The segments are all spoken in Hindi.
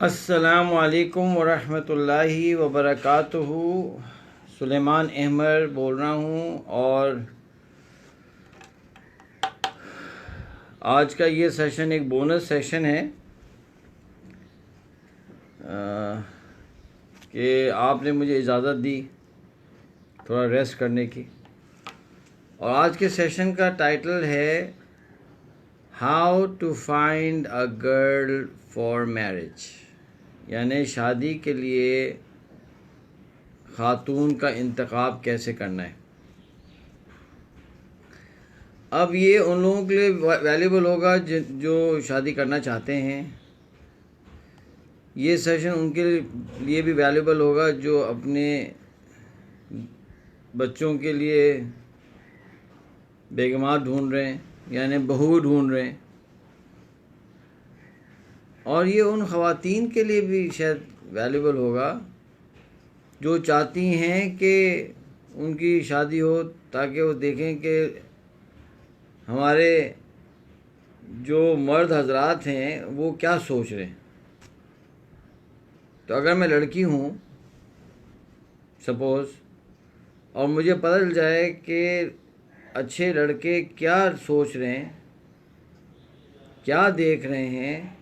अस्सलामु अलैकुम वरहमतुल्लाहि वबरकातुहू। सुलेमान अहमद बोल रहा हूँ और आज का ये सेशन एक बोनस सेशन है कि आपने मुझे इजाज़त दी थोड़ा रेस्ट करने की। और आज के सेशन का टाइटल है how to find a girl for marriage, यानी शादी के लिए ख़ातून का इंतखाब कैसे करना है। अब ये उन लोगों के लिए वैल्यूबल होगा जो शादी करना चाहते हैं। ये सेशन उनके लिए भी वैल्यूबल होगा जो अपने बच्चों के लिए बेगमात ढूंढ रहे हैं, यानी बहू ढूंढ रहे हैं। और ये उन ख़वातीन के लिए भी शायद वैल्यूबल होगा जो चाहती हैं कि उनकी शादी हो, ताकि वो देखें कि हमारे जो मर्द हजरात हैं वो क्या सोच रहे हैं। तो अगर मैं लड़की हूँ सपोज़, और मुझे पता चल जाए कि अच्छे लड़के क्या सोच रहे हैं, क्या देख रहे हैं,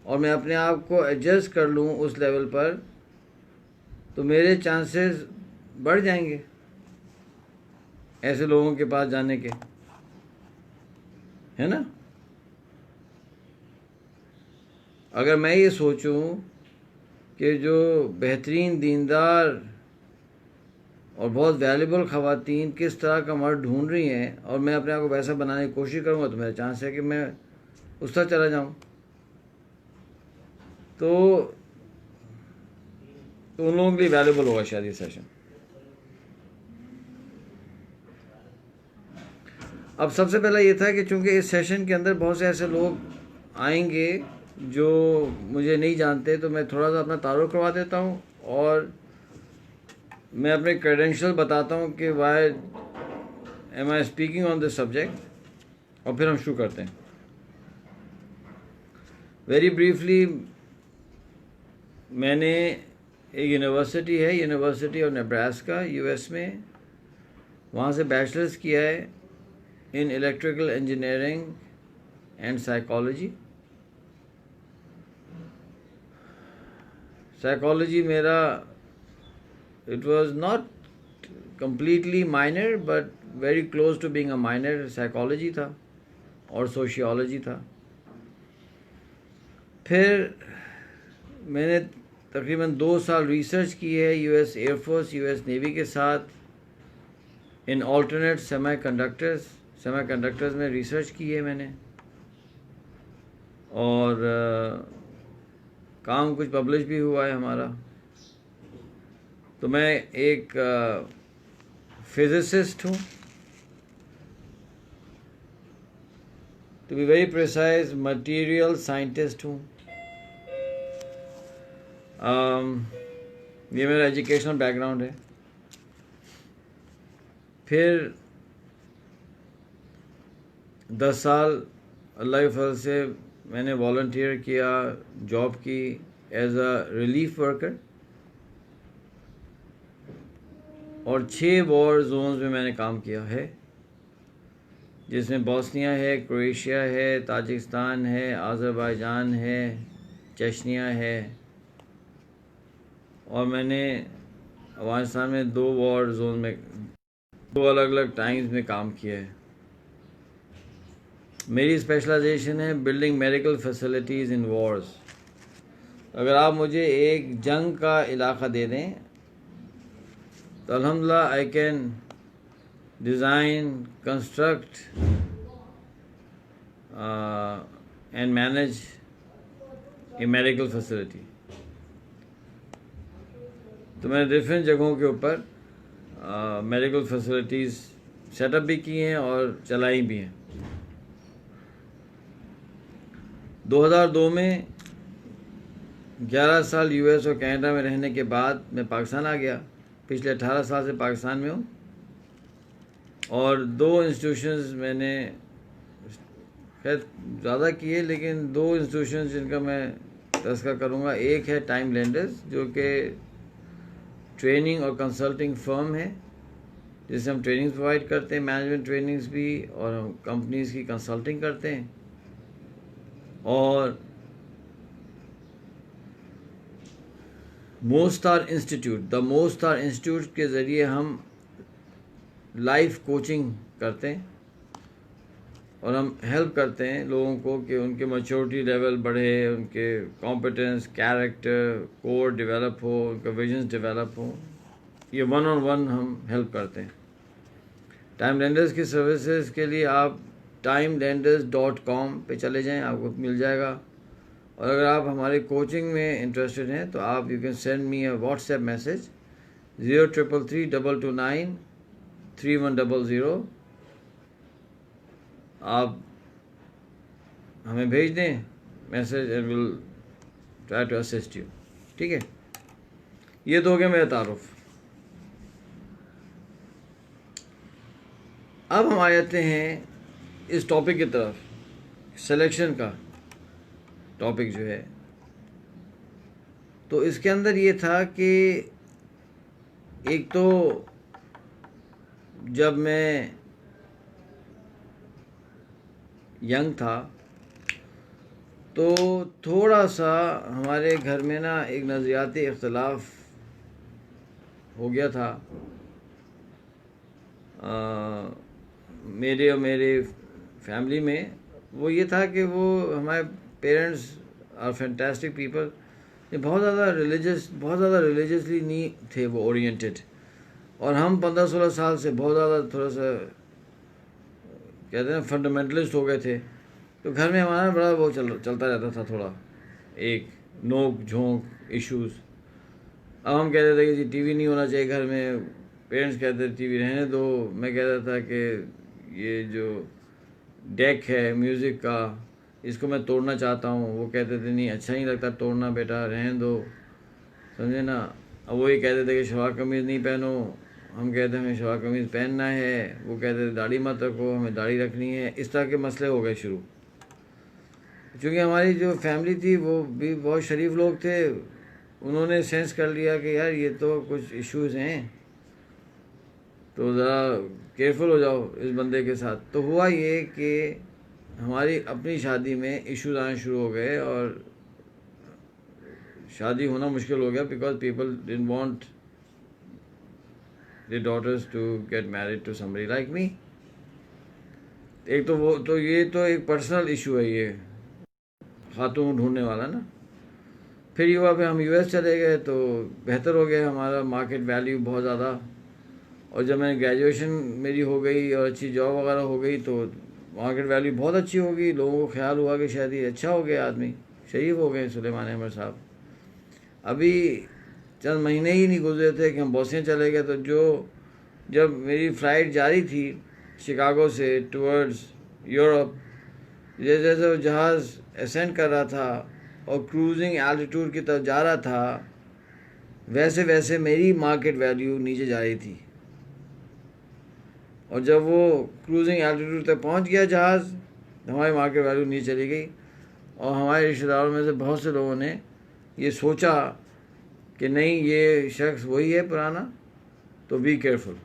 और मैं अपने आप को एडजस्ट कर लूँ उस लेवल पर, तो मेरे चांसेस बढ़ जाएंगे ऐसे लोगों के पास जाने के, है ना। अगर मैं ये सोचूं कि जो बेहतरीन दीनदार और बहुत वैल्यूबल ख़वातीन किस तरह का मर्द ढूंढ रही हैं और मैं अपने आप को वैसा बनाने की कोशिश करूँगा, तो मेरा चांस है कि मैं उस तरह चला जाऊँ। तो उन लोगों के लिए वैल्यूबल होगा शायद ये सेशन। अब सबसे पहला ये था कि चूँकि इस सेशन के अंदर बहुत से ऐसे लोग आएंगे जो मुझे नहीं जानते, तो मैं थोड़ा सा अपना तारुफ करवा देता हूँ और मैं अपने क्रेडेंशियल बताता हूँ कि why am I speaking on this subject, और फिर हम शुरू करते हैं। वेरी ब्रीफली, मैंने एक यूनिवर्सिटी है, यूनिवर्सिटी ऑफ नेब्रास्का यूएस में, वहाँ से बैचलर्स किया है in electrical engineering and psychology. Psychology मेरा it was not completely minor but very close to being a minor। Psychology था और सोशियोलॉजी था। फिर मैंने तकरीबन 2 साल रिसर्च की है यूएस एयरफोर्स, यूएस नेवी के साथ इन ऑल्टरनेट सेमीकंडक्टर्स में रिसर्च की है मैंने, और काम कुछ पब्लिश भी हुआ है हमारा। तो मैं एक फिजिसिस्ट हूँ, to be very precise material scientist हूँ। ये मेरा एजुकेशनल बैकग्राउंड है। फिर 10 साल अल्लाह के फजल से मैंने वॉलंटियर किया, जॉब की एज अ रिलीफ वर्कर, और 6 वॉर जोन्स में मैंने काम किया है, जिसमें बॉस्निया है, क्रोएशिया है, ताजिकिस्तान है, अज़रबैजान है, चेचनिया है, और मैंने अफगानिस्तान में 2 वॉर जोन में 2 अलग अलग टाइम्स में काम किया है। मेरी स्पेशलाइजेशन है बिल्डिंग मेडिकल फैसिलिटीज़ इन वॉर्स। अगर आप मुझे एक जंग का इलाका दे दें तो अल्हम्दुलिल्लाह I can design, construct and manage A medical facility. तो मैंने डिफरेंट जगहों के ऊपर मेडिकल फैसिलिटीज़ सेटअप भी की हैं और चलाई भी हैं। 2002 में 11 साल यूएस और कनाडा में रहने के बाद मैं पाकिस्तान आ गया। पिछले 18 साल से पाकिस्तान में हूँ, और 2 इंस्टीट्यूशंस मैंने खैर ज़्यादा किए, लेकिन 2 इंस्टीट्यूशंस जिनका मैं तस्करा करूँगा। एक है टाइम लेंडर्स, जो कि ट्रेनिंग और कंसल्टिंग फर्म है, जिससे हम ट्रेनिंग्स प्रोवाइड करते हैं, मैनेजमेंट ट्रेनिंग्स भी, और हम कंपनीज़ की कंसल्टिंग करते हैं। और Mostar institute, the Mostar institute के ज़रिए हम लाइफ कोचिंग करते हैं और हम हेल्प करते हैं लोगों को कि उनके मैच्योरिटी लेवल बढ़े, उनके कॉम्पिटेंस, कैरेक्टर, कोर डेवलप हो, उनका विजन्स डेवलप हो। ये 1-on-1 हम हेल्प करते हैं। टाइम लेंडर्स की सर्विसेज के लिए आप timelenders.com पे चले जाएं, आपको मिल जाएगा। और अगर आप हमारे कोचिंग में इंटरेस्टेड हैं तो आप you can send me a WhatsApp message 0333229300। आप हमें भेज दें message and will try to assist you. ठीक है, ये तो हो गया मेरा तारुफ। अब हम आ जाते हैं इस टॉपिक की तरफ, सिलेक्शन का टॉपिक जो है। तो इसके अंदर ये था कि एक तो जब मैं यंग था तो थोड़ा सा हमारे घर में ना एक नज़रियाती इख्तलाफ हो गया था मेरे और मेरे फैमिली में। वो ये था कि वो हमारे पेरेंट्स आर फैंटास्टिक पीपल, ये बहुत ज़्यादा रिलीजियसली नहीं थे वो ओरिएंटेड, और हम 15-16 साल से बहुत ज़्यादा थोड़ा सा कहते हैं फंडामेंटलिस्ट हो गए थे। तो घर में हमारा बड़ा वो चलता रहता था, थोड़ा एक नोक झोंक इश्यूज़। अब हम कहते थे कि जी टीवी नहीं होना चाहिए घर में, पेरेंट्स कहते थे टीवी रहने दो। मैं कहता था कि ये जो डेक है म्यूज़िक का, इसको मैं तोड़ना चाहता हूँ। वो कहते थे नहीं, अच्छा नहीं लगता तोड़ना बेटा, रहने दो, समझे ना। अब वही कहते थे कि शलवार कमीज़ नहीं पहनो, हम कहते हमें शलवार कमीज़ पहनना है। वो कहते थे दाढ़ी मत रखो, हमें दाढ़ी रखनी है। इस तरह के मसले हो गए शुरू। क्योंकि हमारी जो फैमिली थी वो भी बहुत शरीफ लोग थे, उन्होंने सेंस कर लिया कि यार ये तो कुछ इश्यूज़ हैं, तो ज़रा केयरफुल हो जाओ इस बंदे के साथ। तो हुआ ये कि हमारी अपनी शादी में इश्यूज आने शुरू हो गए और शादी होना मुश्किल हो गया, because people didn't want their daughters to get married to somebody like me. एक तो वो तो ये तो एक पर्सनल इशू है, ये खातून ढूंढने वाला ना। फिर युवा पे हम यूएस चले गए तो बेहतर हो गया हमारा मार्केट वैल्यू बहुत ज़्यादा। और जब मैंने ग्रेजुएशन मेरी हो गई और अच्छी जॉब वगैरह हो गई तो मार्केट वैल्यू बहुत अच्छी हो गई। लोगों को ख्याल हुआ कि शायद ये अच्छा हो गया, आदमी शरीफ हो गए सुलेमान अहमद साहब। अभी चंद महीने ही नहीं गुजरे थे कि हम बोस्टन चले गए। तो जब मेरी फ़्लाइट जारी थी शिकागो से टूवर्ड्स यूरोप, जैसे जैसे वो जहाज़ असेंड कर रहा था और क्रूजिंग एल्टीट्यूड की तरफ जा रहा था, वैसे वैसे मेरी मार्केट वैल्यू नीचे जा रही थी। और जब वो क्रूजिंग एल्टीट्यूड तक पहुंच गया जहाज़, हमारी मार्केट वैल्यू नीचे चली गई। और हमारे रिश्तेदारों में से बहुत से लोगों ने ये सोचा कि नहीं, ये शख्स वही है पुराना, तो बी केयरफुल।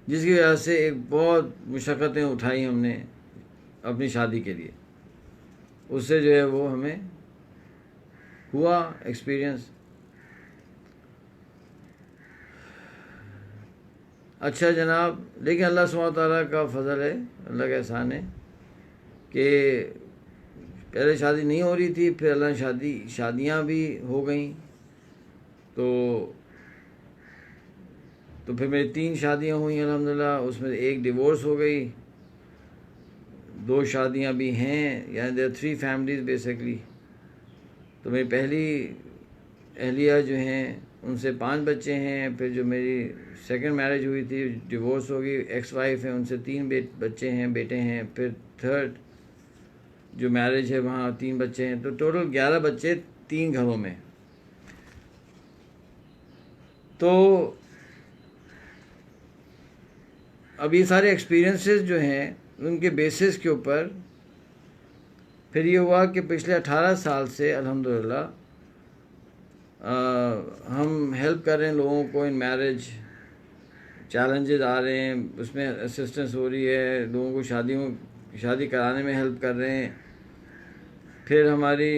जिसकी वजह से एक बहुत मुशक्क़तें उठाई हमने अपनी शादी के लिए। उससे जो है वो हमें हुआ एक्सपीरियंस। अच्छा जनाब, लेकिन अल्लाह सुब्हानहू तआला का फ़ज़ल है, अल्लाह का एहसान है कि पहले शादी नहीं हो रही थी, फिर अल्लाह ने शादियाँ भी हो गई। तो फिर मेरी 3 शादियाँ हुई अल्हम्दुलिल्लाह। उसमें एक डिवोर्स हो गई, 2 शादियाँ भी हैं, यानी देयर 3 फैमिलीज़ बेसिकली। तो मेरी पहली अहलिया जो हैं उनसे 5 बच्चे हैं। फिर जो मेरी सेकंड मैरिज हुई थी, डिवोर्स हो गई, एक्स वाइफ है, उनसे 3 बच्चे हैं, बेटे हैं। फिर थर्ड जो मैरिज है वहाँ 3 बच्चे हैं। तो टोटल 11 बच्चे 3 घरों में। तो अब ये सारे एक्सपीरियंसेस जो हैं उनके बेसिस के ऊपर फिर ये हुआ कि पिछले 18 साल से अल्हम्दुलिल्लाह हम हेल्प कर रहे हैं लोगों को इन मैरिज। चैलेंजेस आ रहे हैं, उसमें असिस्टेंस हो रही है, लोगों को शादी कराने में हेल्प कर रहे हैं। फिर हमारी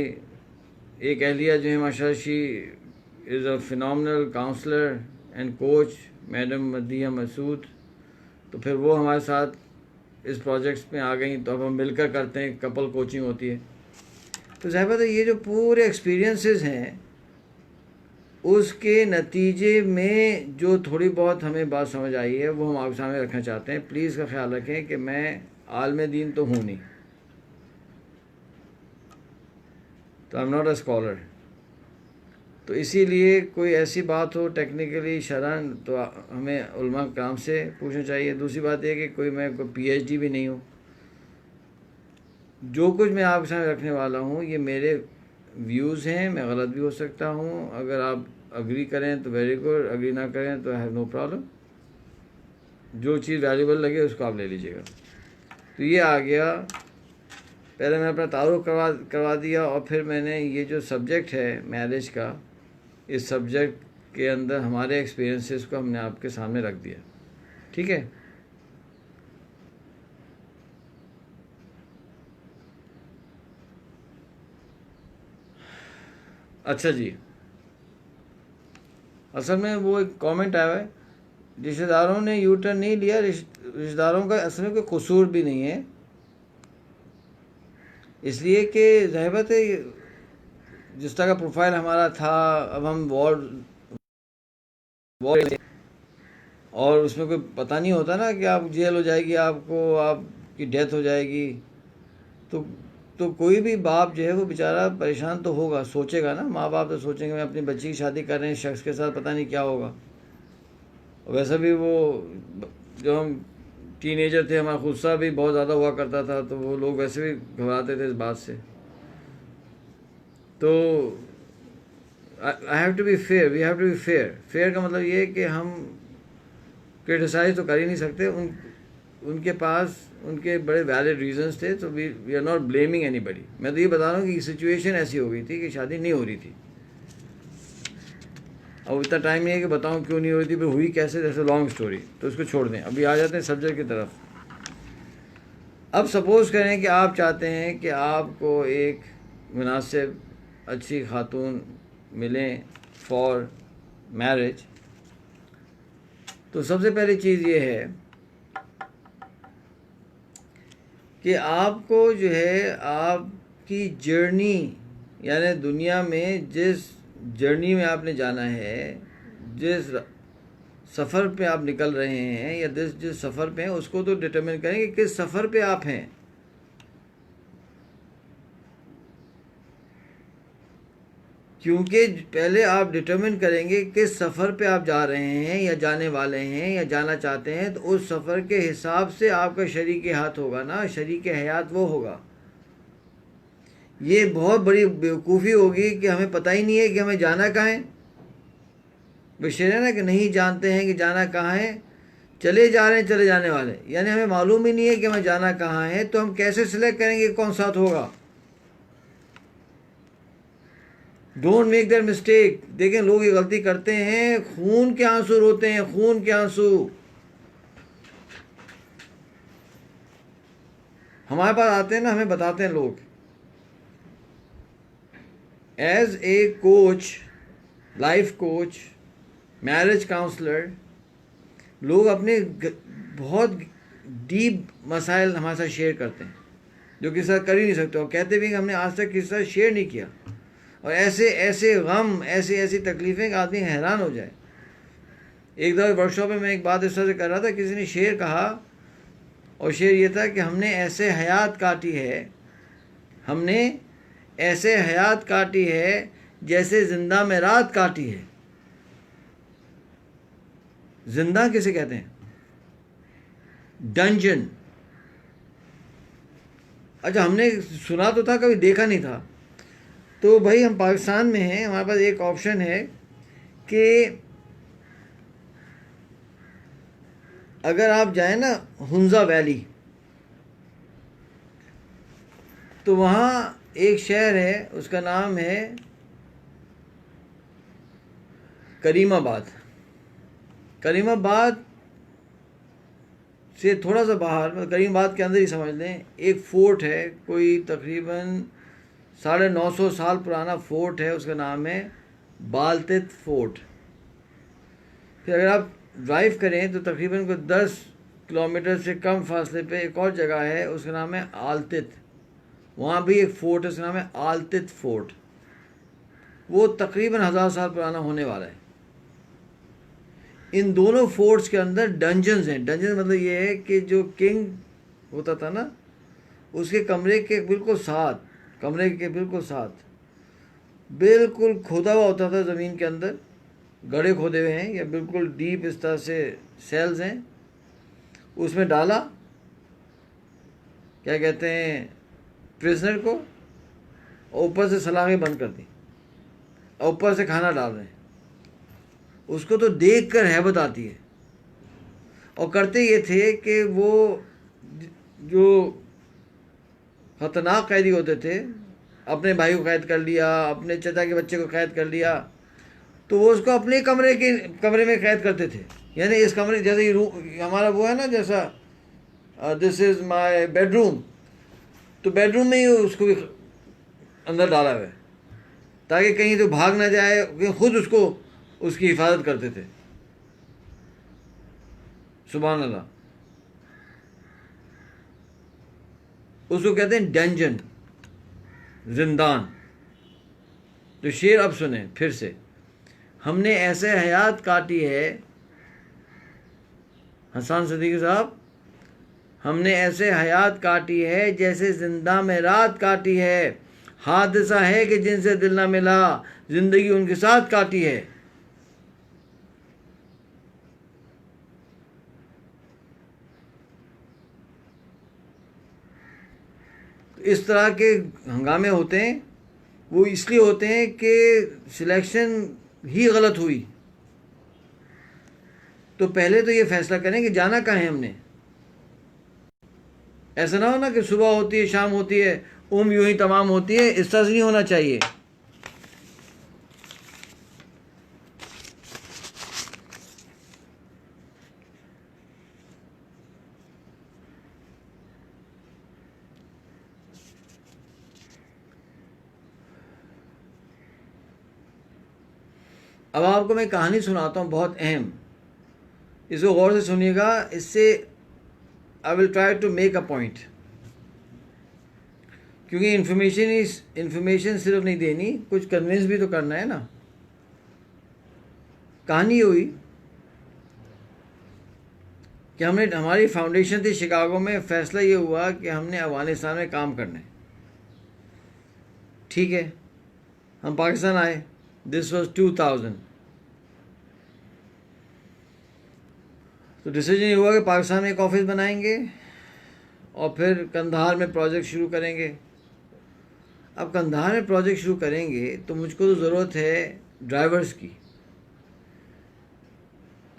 एक अहलिया जो है माशाल्लाह, she is a phenomenal counsellor and coach, madam Madiya Masood. तो फिर वो हमारे साथ इस प्रोजेक्ट्स में आ गई, तो अब हम मिलकर करते हैं, कपल कोचिंग होती है। तो ज़ाहिर बात है ये जो पूरे एक्सपीरियंसेस हैं उसके नतीजे में जो थोड़ी बहुत हमें बात समझ आई है वो हम आपके सामने रखना चाहते हैं। प्लीज़ का ख्याल रखें कि मैं आलम दीन तो हूँ नहीं, तो I am not a scholar. तो इसीलिए कोई ऐसी बात हो टेक्निकली शरन तो हमें उलमा कराम से पूछना चाहिए। दूसरी बात यह कि मैं कोई PhD भी नहीं हूँ। जो कुछ मैं आपके सामने रखने वाला हूँ ये मेरे व्यूज़ हैं, मैं गलत भी हो सकता हूँ। अगर आप अग्री करें तो वेरी गुड, अग्री ना करें तो आई हैव नो प्रॉब्लम। जो चीज़ वैल्यूबल लगे उसको आप ले लीजिएगा। तो ये आ गया, पहले मैंने अपना तारुफ करवा दिया और फिर मैंने ये जो सब्जेक्ट है मैरिज का, इस सब्जेक्ट के अंदर हमारे एक्सपीरियंसेस को हमने आपके सामने रख दिया। ठीक है, अच्छा जी। असल में वो एक कमेंट आया है, रिश्तेदारों ने यू टर्न नहीं लिया। रिश्तेदारों का असल में कोई कसूर भी नहीं है, इसलिए कि ज़ाहिर है जिस तरह का प्रोफाइल हमारा था, अब हम वॉर और उसमें कोई पता नहीं होता ना कि आप जेल हो जाएगी, आपको आपकी डेथ हो जाएगी। तो कोई भी बाप जो है वो बेचारा परेशान तो होगा, सोचेगा ना। माँ बाप तो सोचेंगे मैं अपनी बच्ची की शादी कर रहे हैं शख्स के साथ, पता नहीं क्या होगा। और वैसे भी वो जब हम टीनेजर थे हमारा गुस्सा भी बहुत ज़्यादा हुआ करता था, तो वो लोग वैसे भी घबराते थे इस बात से। तो I have to be fair, we have to be fair. Fair का मतलब ये है कि हम क्रिटिसाइज तो कर ही नहीं सकते। उनके पास उनके बड़े वैलिड रीजंस थे, तो we are not blaming anybody. मैं तो ये बता रहा हूँ कि सिचुएशन ऐसी हो गई थी कि शादी नहीं हो रही थी। अब इतना टाइम नहीं है कि बताऊँ क्यों नहीं हो रही थी, फिर हुई कैसे, जैसे लॉन्ग स्टोरी, तो उसको छोड़ दें। अभी आ जाते हैं सब्जेक्ट की तरफ। अब सपोज़ करें कि आप चाहते हैं कि आपको एक मुनासिब अच्छी खातून मिलें फॉर मैरिज। तो सबसे पहली चीज़ ये है कि आपको जो है आपकी जर्नी, यानी दुनिया में जिस जर्नी में आपने जाना है, जिस सफ़र पे आप निकल रहे हैं या जिस सफ़र पे हैं, उसको तो डिटरमिन करें कि किस सफ़र पे आप हैं। क्योंकि पहले आप डिटरमिन करेंगे किस सफ़र पे आप जा रहे हैं या जाने वाले हैं या जाना चाहते हैं, तो उस सफ़र के हिसाब से आपका शरीक हाथ होगा ना, शरीक हयात वो होगा। ये बहुत बड़ी बेवकूफ़ी होगी कि हमें पता ही नहीं है कि हमें जाना कहाँ है। बेशर है ना कि नहीं जानते हैं कि जाना कहाँ है, चले जा रहे हैं चले जाने वाले, यानी हमें मालूम ही नहीं है कि हमें जाना कहाँ है। तो हम कैसे सिलेक्ट करेंगे कौन साथ होगा? Don't make that mistake. देखें लोग ये गलती करते हैं, खून के आंसू रोते हैं, खून के आंसू। हमारे पास आते हैं ना, हमें बताते हैं लोग, as a coach, life coach, marriage counsellor, लोग अपने बहुत डीप मसाइल हमारे साथ शेयर करते हैं जो किसी साथ कर ही नहीं सकते, और कहते भी कि हमने आज तक किसी साथ शेयर नहीं किया। और ऐसे ऐसे गम, ऐसी ऐसी तकलीफ़ें कि आदमी हैरान हो जाए। एक दफ़ा वर्कशॉप में मैं एक बात इस तरह से कर रहा था, किसी ने शेर कहा, और शेर ये था कि हमने ऐसे हयात काटी है, हमने ऐसे हयात काटी है जैसे जिंदा में रात काटी है। जिंदा किसे कहते हैं? डंजन। अच्छा, हमने सुना तो था, कभी देखा नहीं था। तो भाई हम पाकिस्तान में हैं, हमारे पास एक ऑप्शन है कि अगर आप जाएं ना हुंजा वैली, तो वहाँ एक शहर है, उसका नाम है करीमाबाद। करीमाबाद से थोड़ा सा बाहर, मतलब करीमाबाद के अंदर ही समझ लें, एक फ़ोर्ट है, कोई तकरीबन 950 साल पुराना फ़ोर्ट है, उसका नाम है बालतित फ़ोर्ट। फिर अगर आप ड्राइव करें तो तकरीबन कोई 10 किलोमीटर से कम फासले पे एक और जगह है, उसका नाम है आलतित। वहाँ भी एक फ़ोर्ट है, उसका नाम है आलतित फ़ोर्ट। वो तकरीबन 1000 साल पुराना होने वाला है। इन दोनों फोर्ट्स के अंदर डंजन्स हैं। डंजन मतलब ये है कि जो किंग होता था ना, उसके कमरे के बिल्कुल साथ, कमरे के बिल्कुल साथ बिल्कुल खोदा हुआ होता था ज़मीन के अंदर, गड्ढे खोदे हुए हैं या बिल्कुल डीप इस तरह से सेल्स हैं। उसमें डाला, क्या कहते हैं, प्रिजनर को, और ऊपर से सलाखें बंद कर दी और ऊपर से खाना डाल रहे हैं। उसको तो देख कर हैबत आती है। और करते ये थे कि वो जो ख़तरनाक कैदी होते थे, अपने भाई को कैद कर लिया, अपने चचा के बच्चे को कैद कर लिया, तो वो उसको अपने कमरे में कैद करते थे। यानी इस कमरे, जैसे हमारा वो है ना, जैसा दिस इज़ माय बेडरूम, तो बेडरूम में ही उसको भी अंदर डाला हुआ है ताकि कहीं तो भाग ना जाए, खुद उसको उसकी हिफाजत करते थे। सुभान अल्लाह। उसको कहते हैं डंजन, जिंदान। तो शेर अब सुने फिर से। हमने ऐसे हयात काटी है, हसन सिद्दीकी साहब, हमने ऐसे हयात काटी है जैसे जिंदा में रात काटी है। हादसा है कि जिनसे दिल ना मिला, जिंदगी उनके साथ काटी है। इस तरह के हंगामे होते हैं, वो इसलिए होते हैं कि सिलेक्शन ही गलत हुई। तो पहले तो ये फैसला करें कि जाना कहाँ है हमने। ऐसा ना हो ना कि सुबह होती है, शाम होती है, उम्र यूं ही तमाम होती है। इस तरह से नहीं होना चाहिए। अब आपको मैं कहानी सुनाता हूँ, बहुत अहम, इसको गौर से सुनिएगा। इससे I will try to make a point, क्योंकि इन्फॉर्मेशन सिर्फ नहीं देनी, कुछ कन्विंस भी तो करना है ना। कहानी हुई कि हमारी फाउंडेशन थी शिकागो में। फ़ैसला ये हुआ कि हमने अफ़गानिस्तान में काम करना है। ठीक है, हम पाकिस्तान आए। This was 2000। तो डिसीजन ये हुआ कि पाकिस्तान में एक ऑफिस बनाएंगे और फिर कंधार में प्रोजेक्ट शुरू करेंगे। अब कंधार में प्रोजेक्ट शुरू करेंगे तो मुझको तो ज़रूरत है ड्राइवर्स की।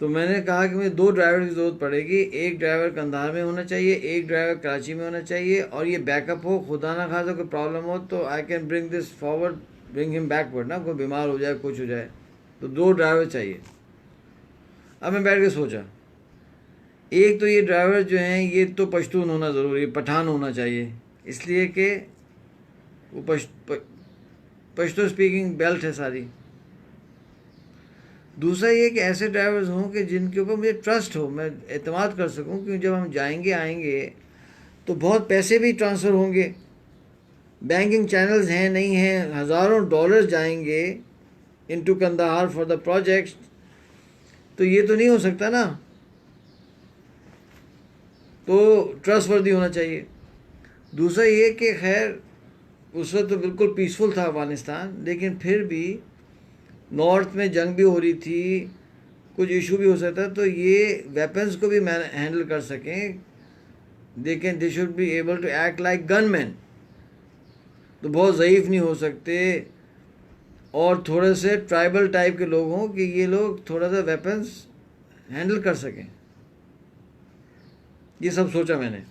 तो मैंने कहा कि मुझे 2 ड्राइवर की ज़रूरत पड़ेगी। एक ड्राइवर कंधार में होना चाहिए, एक ड्राइवर कराची में होना चाहिए, और ये बैकअप हो, खुदा ना खासा कोई प्रॉब्लम हो तो I can bring this forward, bring him backward ना, कोई बीमार हो जाए, कुछ हो जाए, तो 2 ड्राइवर चाहिए। अब मैं बैठ के सोचा, एक तो ये ड्राइवर जो हैं ये तो पश्तून होना ज़रूरी है, पठान होना चाहिए, इसलिए कि वो पश्तो स्पीकिंग बेल्ट है सारी। दूसरा ये कि ऐसे ड्राइवर्स हों कि जिनके ऊपर मुझे ट्रस्ट हो, मैं एतमाद कर सकूं, क्योंकि जब हम जाएंगे आएंगे तो बहुत पैसे भी ट्रांसफ़र होंगे, बैंकिंग चैनल्स हैं नहीं हैं, हज़ारों डॉलर्स जाएंगे into Kandahar for the project. तो ये तो नहीं हो सकता ना, तो ट्रस्टवर्दी होना चाहिए। दूसरा ये कि खैर उस वक्त तो बिल्कुल पीसफुल था अफ़गानिस्तान, लेकिन फिर भी नॉर्थ में जंग भी हो रही थी, कुछ इशू भी हो सकता, तो ये वेपन्स को भी हैंडल कर सकें, they should be able to act like gunman. तो बहुत ज़ईफ़ नहीं हो सकते, और थोड़े से ट्राइबल टाइप के लोग हों कि ये लोग थोड़ा सा वेपन्स हैंडल कर सकें। ये सब सोचा मैंने।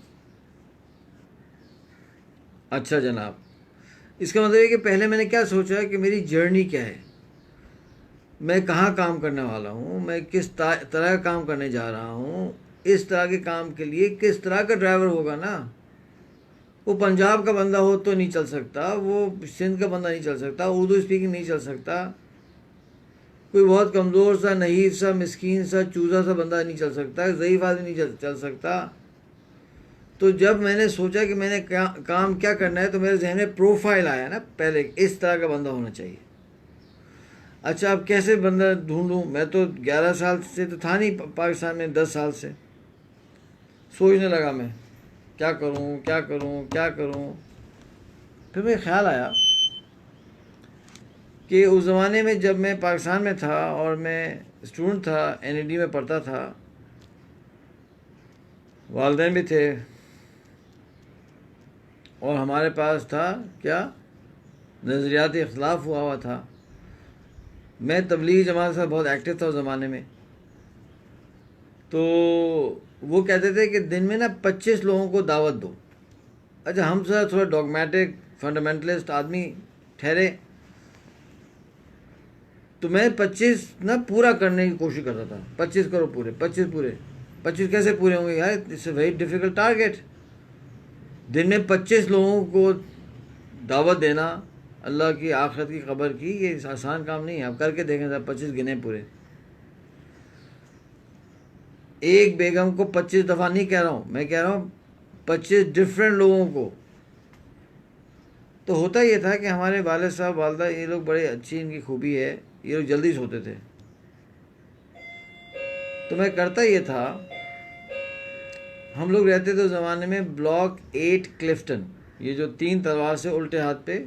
अच्छा जनाब, इसका मतलब है कि पहले मैंने क्या सोचा कि मेरी जर्नी क्या है, मैं कहाँ काम करने वाला हूँ, मैं किस तरह का काम करने जा रहा हूँ, इस तरह के काम के लिए किस तरह का ड्राइवर होगा ना। वो पंजाब का बंदा हो तो नहीं चल सकता, वो सिंध का बंदा नहीं चल सकता, उर्दू स्पीकिंग नहीं चल सकता, कोई बहुत कमज़ोर सा नहीफ सा मिस्कीन सा चूज़ा सा बंदा नहीं चल सकता, ज़ईफ़ आदमी नहीं चल सकता। तो जब मैंने सोचा कि मैंने काम क्या करना है, तो मेरे जहन में प्रोफाइल आया ना, पहले इस तरह का बंदा होना चाहिए। अच्छा, अब कैसे बंदा ढूंढूं? मैं तो 11 साल से तो था नहीं पाकिस्तान में, 10 साल से सोचने लगा मैं क्या करूं क्या करूं क्या करूं। फिर मुझे ख्याल आया कि उस ज़माने में जब मैं पाकिस्तान में था और मैं स्टूडेंट था, एनईडी में पढ़ता था, वालिदैन भी थे और हमारे पास था क्या, नज़रियाती इख्तलाफ हुआ था। मैं तबलीगी जमात के साथ बहुत एक्टिव था उस ज़माने में। तो वो कहते थे कि दिन में ना 25 लोगों को दावत दो। अच्छा, हम सर थोड़ा डॉगमेटिक फंडामेंटलिस्ट आदमी ठहरे, तो मैं 25 ना पूरा करने की कोशिश करता था। 25 करो पूरे, 25 पूरे। 25 कैसे पूरे होंगे यार, it's a very difficult target. दिन में 25 लोगों को दावत देना अल्लाह की आखिरत की खबर की, ये आसान काम नहीं है। आप करके देखें सर, 25 गिने पूरे। एक बेगम को 25 दफ़ा नहीं कह रहा हूँ, मैं कह रहा हूँ 25 डिफरेंट लोगों को। तो होता ये था कि हमारे वालिद साहब वालदा, ये लोग बड़े अच्छी, इनकी खूबी है, ये लोग जल्दी सोते थे। तो मैं करता ये था, हम लोग रहते थे उस ज़माने में ब्लॉक 8 क्लिफ्टन, ये जो 3 तलवार से उल्टे हाथ पे,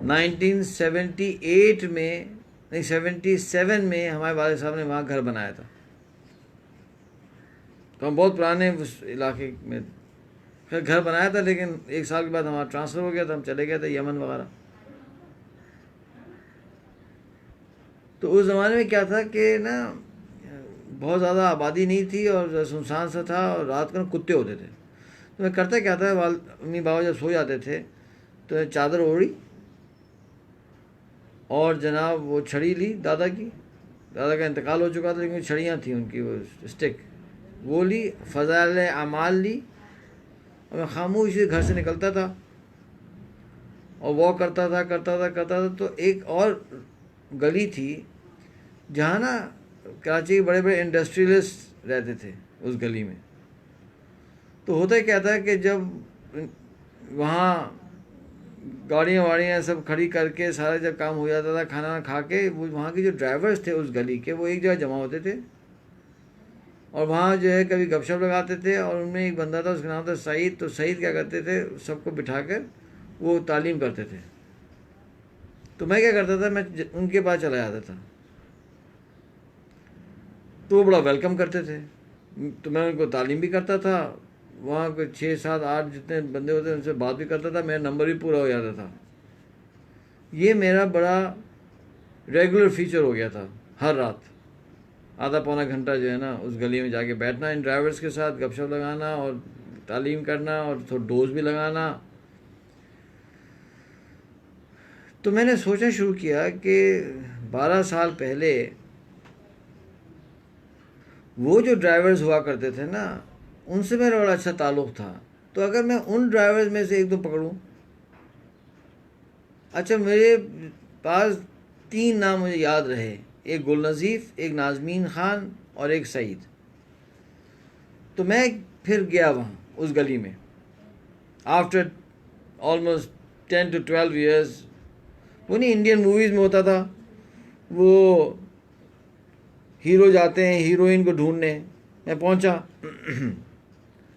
1978 में, नहीं 77 में हमारे वालिद साहब ने वहाँ घर बनाया था। तो हम बहुत पुराने उस इलाके में फिर घर बनाया था, लेकिन 1 साल के बाद हमारा ट्रांसफ़र हो गया था, हम चले गए थे यमन वगैरह। तो उस ज़माने में क्या था कि ना, बहुत ज़्यादा आबादी नहीं थी और सुनसान सा था, और रात को कुत्ते होते थे। तो मैं करता क्या था, अम्मी बाबा जब सो जाते थे तो चादर ओढ़ी और जनाब वो छड़ी ली, दादा का इंतकाल हो चुका था, लेकिन छड़ियाँ थी उनकी, वो स्टिक वो ली, फ़ज़ाइल अमाल ली, और मैं खामोशी से घर से निकलता था और वॉक करता था। तो एक और गली थी जहाँ ना कराची के बड़े बड़े इंडस्ट्रियलिस्ट रहते थे उस गली में। तो होता क्या था कि जब वहाँ गाड़ियाँ वाड़ियाँ सब खड़ी करके सारा जब काम हो जाता था, खाना खा के, वो वहाँ के जो ड्राइवर्स थे उस गली के, वो एक जगह जमा होते थे और वहाँ जो है कभी गपशप लगाते थे। और उनमें एक बंदा था, उसका नाम था सईद। तो सईद क्या करते थे, सबको बिठाकर वो तालीम करते थे। तो मैं क्या करता था, मैं उनके पास चला जाता था, तो वो बड़ा वेलकम करते थे। तो मैं उनको तालीम भी करता था, वहाँ के 6 7 8 जितने बंदे होते थे उनसे बात भी करता था, मेरा नंबर भी पूरा हो जाता था। ये मेरा बड़ा रेगुलर फीचर हो गया था। हर रात आधा पौना घंटा जो है ना, उस गली में जाके बैठना, इन ड्राइवर्स के साथ गपशप लगाना और तालीम करना और थोड़ा डोज भी लगाना। तो मैंने सोचना शुरू किया कि 12 साल पहले वो जो ड्राइवर्स हुआ करते थे ना, उनसे मेरा बड़ा अच्छा ताल्लुक़ था। तो अगर मैं उन ड्राइवर्स में से एक दो पकड़ूं, अच्छा मेरे पास 3 नाम मुझे याद रहे, एक गुल नज़ीफ़, एक नाज़मीन ख़ान और एक सईद। तो मैं फिर गया वहाँ उस गली में, आफ्टर ऑलमोस्ट 10 to 12 ईयर्स। वो नहीं इंडियन मूवीज़ में होता था, वो हीरो जाते हैं हीरोइन को ढूंढने, मैं पहुंचा।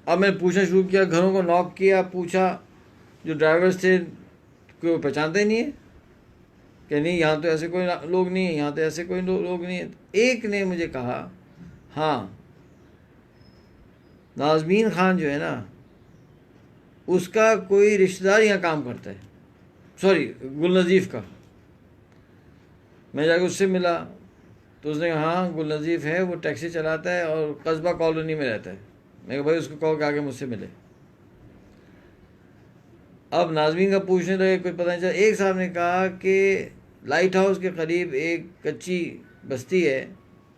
अब मैंने पूछना शुरू किया, घरों को नॉक किया, पूछा, जो ड्राइवर्स थे कोई वो पहचानते नहीं है कि नहीं, यहाँ तो ऐसे कोई लोग नहीं है, यहाँ तो ऐसे कोई लोग नहीं है। एक ने मुझे कहा, हाँ नाज़मीन ख़ान जो है ना, उसका कोई रिश्तेदार यहाँ काम करता है, सॉरी गुल नज़ीफ़ का। मैं जाकर उससे मिला तो उसने कहा हाँ गुल नज़ीफ़ है, वो टैक्सी चलाता है और कस्बा कॉलोनी में रहता है। मैं कहा भाई उसको कहो कि आगे मुझसे मिले। अब नाज़मीन का पूछने लगे, कोई पता नहीं चला। एक साहब ने कहा कि लाइट हाउस के करीब एक कच्ची बस्ती है,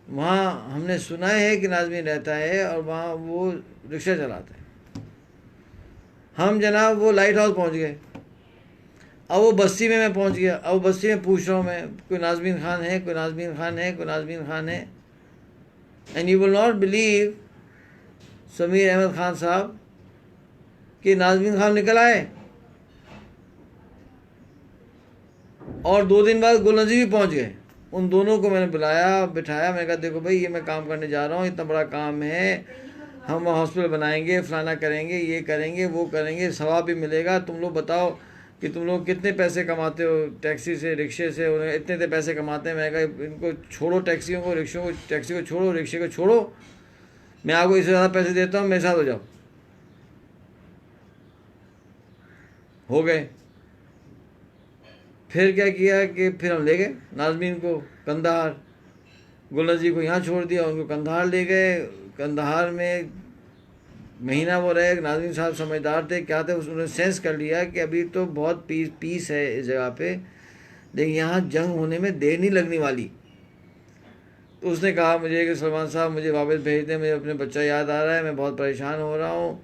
वहाँ हमने सुना है कि नाज़मीन रहता है और वहाँ वो रिक्शा चलाता है। हम जनाब वो लाइट हाउस पहुँच गए। अब वो बस्ती में मैं पहुँच गया। अब बस्ती में पूछ रहा हूँ मैं, कोई नाज़मीन खान है, कोई नाज़मीन खान है, कोई नाज़मीन खान है। And you will not believe Sameer Ahmed Khan Sahab कि नाज़मीन खान निकल आए। और 2 दिन बाद गुल नज़ीर भी पहुँच गए। उन दोनों को मैंने बुलाया, बिठाया, मैंने कहा देखो भाई, ये मैं काम करने जा रहा हूँ, इतना बड़ा काम है, हम हॉस्पिटल बनाएंगे, फलाना करेंगे, ये करेंगे, वो करेंगे, सवाब भी मिलेगा। तुम लोग बताओ कि तुम लोग कितने पैसे कमाते हो टैक्सी से, रिक्शे से, उन्हें इतने इतने पैसे कमाते हैं। मैंने कहा इनको छोड़ो, टैक्सियों को, रिक्शों को, टैक्सी को छोड़ो, रिक्शे को छोड़ो, मैं आपको इससे ज़्यादा पैसे देता हूँ, मेरे साथ हो जाओ। हो गए। फिर क्या किया कि फिर हम ले गए नाज़मीन को कंधार। गुलनज़र जी को यहाँ छोड़ दिया, उनको कंधार ले गए। कंधार में महीना वो रहे। नाज़मीन साहब समझदार थे, क्या थे, उन्होंने सेंस कर लिया कि अभी तो बहुत पीस है इस जगह पे, लेकिन यहाँ जंग होने में देर नहीं लगने वाली। तो उसने कहा मुझे कि सलमान साहब मुझे वापस भेज दें, मुझे अपने बच्चा याद आ रहा है, मैं बहुत परेशान हो रहा हूँ।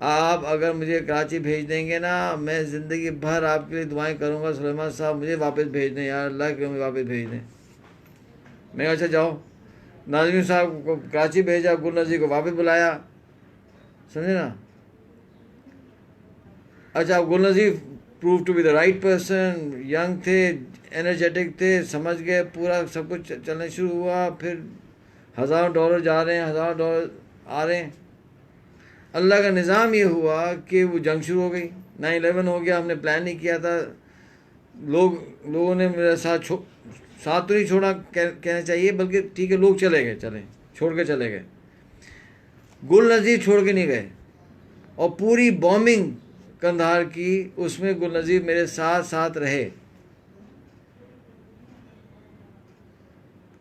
आप अगर मुझे कराची भेज देंगे ना, मैं ज़िंदगी भर आपके लिए दुआएं करूँगा। सलमान साहब मुझे वापस भेज दें यार, अल्लाह के मुझे वापस भेज दें। मैं कहा अच्छा जाओ। नाज़मीन साहब को कराची भेजा, गुल नज़ीर को वापस बुलाया, समझे ना। अच्छा, Gul Nazir prove to be the right person, young थे, एनर्जेटिक थे, समझ गए, पूरा सब कुछ चलने शुरू हुआ। फिर $1000 जा रहे हैं, $1000 आ रहे हैं। अल्लाह का निज़ाम ये हुआ कि वो जंग शुरू हो गई, 9/11 हो गया। हमने प्लान नहीं किया था, लोगों ने मेरे साथ तो नहीं छोड़ा कहना चाहिए, बल्कि ठीक है लोग चले गए, छोड़ के चले गए। गुल नज़ीर छोड़ के नहीं गए। और पूरी बॉम्बिंग कंधार की, उसमें गुल नज़ीर मेरे साथ साथ रहे।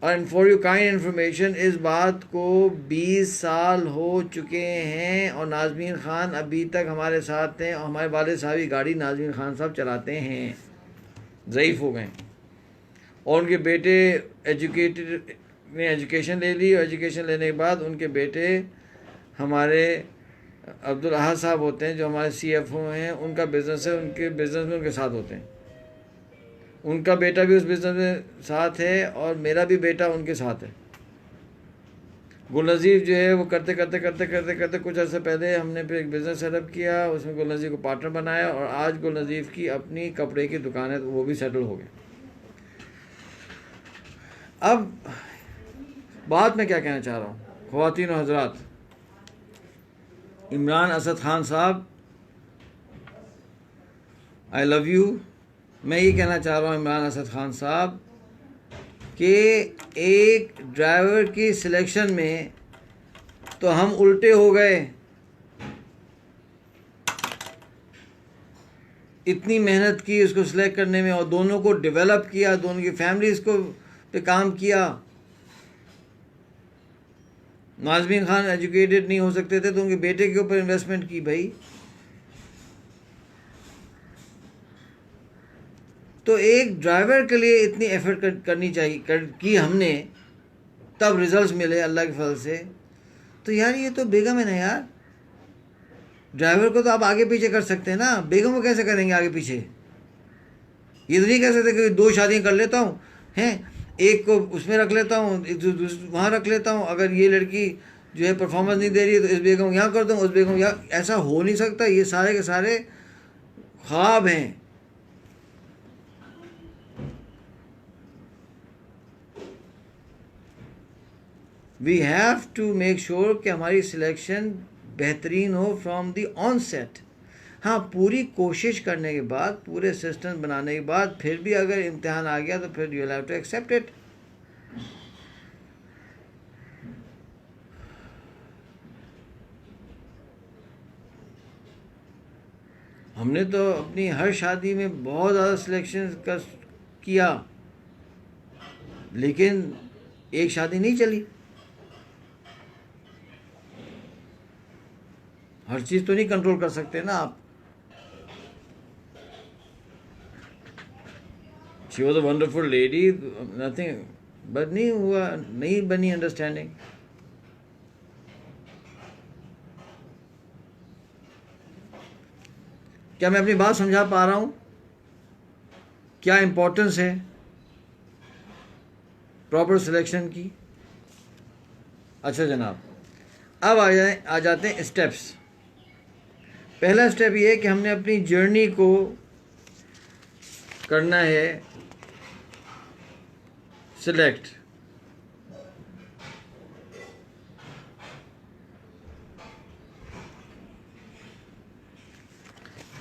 And for you kind information, इस बात को 20 साल हो चुके हैं और नाज़मीन ख़ान अभी तक हमारे साथ हैं। और हमारे वालिद साहब की गाड़ी नाज़मीन ख़ान साहब चलाते हैं, ज़ईफ़ हो गए। और उनके बेटे एजुकेशन ले ली, और एजुकेशन लेने के बाद उनके बेटे हमारे अब्दुल अहद साहब होते हैं, जो हमारे CFO हैं, उनका बिज़नेस है, उनके बिज़नेस में उनके साथ होते हैं। उनका बेटा भी उस बिज़नेस में साथ है और मेरा भी बेटा उनके साथ है। गुल नज़ीर जो है वो करते करते कुछ अर्से पहले हमने फिर एक बिज़नेस सेटअप किया, उसमें गुल नज़ीर को पार्टनर बनाया, और आज गुल नज़ीर की अपनी कपड़े की दुकान है, तो वो भी सेटल हो गए। अब बात मैं क्या कहना चाह रहा हूँ, ख़वातीन और हज़रात, इमरान असद ख़ान साहब, आई लव यू। मैं ये कहना चाह रहा हूँ इमरान असद ख़ान साहब कि एक ड्राइवर की सिलेक्शन में तो हम उल्टे हो गए। इतनी मेहनत की उसको सिलेक्ट करने में, और दोनों को डेवलप किया, दोनों की फैमिलीज़ को पे काम किया। नाज़मीन ख़ान एजुकेटेड नहीं हो सकते थे, तो उनके बेटे के ऊपर इन्वेस्टमेंट की भाई। तो एक ड्राइवर के लिए इतनी एफर्ट करनी चाहिए की हमने, तब रिजल्ट्स मिले अल्लाह के फजल से। तो यार ये तो बेगम है ना यार, ड्राइवर को तो आप आगे पीछे कर सकते हैं ना, बेगम को कैसे करेंगे आगे पीछे। ये तो नहीं कह सकते कि 2 शादियाँ कर लेता हूँ, हैं, एक को उसमें रख लेता हूँ, वहाँ रख लेता हूँ, अगर ये लड़की जो है परफॉर्मेंस नहीं दे रही है तो इस बेगम यहाँ कर दूँ, उस बेगम यहाँ। ऐसा हो नहीं सकता, ये सारे के सारे ख्वाब हैं। We have to make sure कि हमारी सिलेक्शन बेहतरीन हो फ्रॉम दी ऑनसेट। हाँ, पूरी कोशिश करने के बाद, पूरे सिस्टम बनाने के बाद, फिर भी अगर इम्तिहान आ गया तो फिर you have to accept it. हमने तो अपनी हर शादी में बहुत ज़्यादा सिलेक्शन किया, लेकिन एक शादी नहीं चली। हर चीज़ तो नहीं कंट्रोल कर सकते ना आप। She was a wonderful lady, nothing, but नहीं हुआ, नहीं बनी अंडरस्टैंडिंग। क्या मैं अपनी बात समझा पा रहा हूँ? क्या इम्पोर्टेंस है प्रॉपर सिलेक्शन की? अच्छा जनाब, अब आ जाते हैं स्टेप्स। पहला स्टेप ये है कि हमने अपनी जर्नी को करना है सिलेक्ट।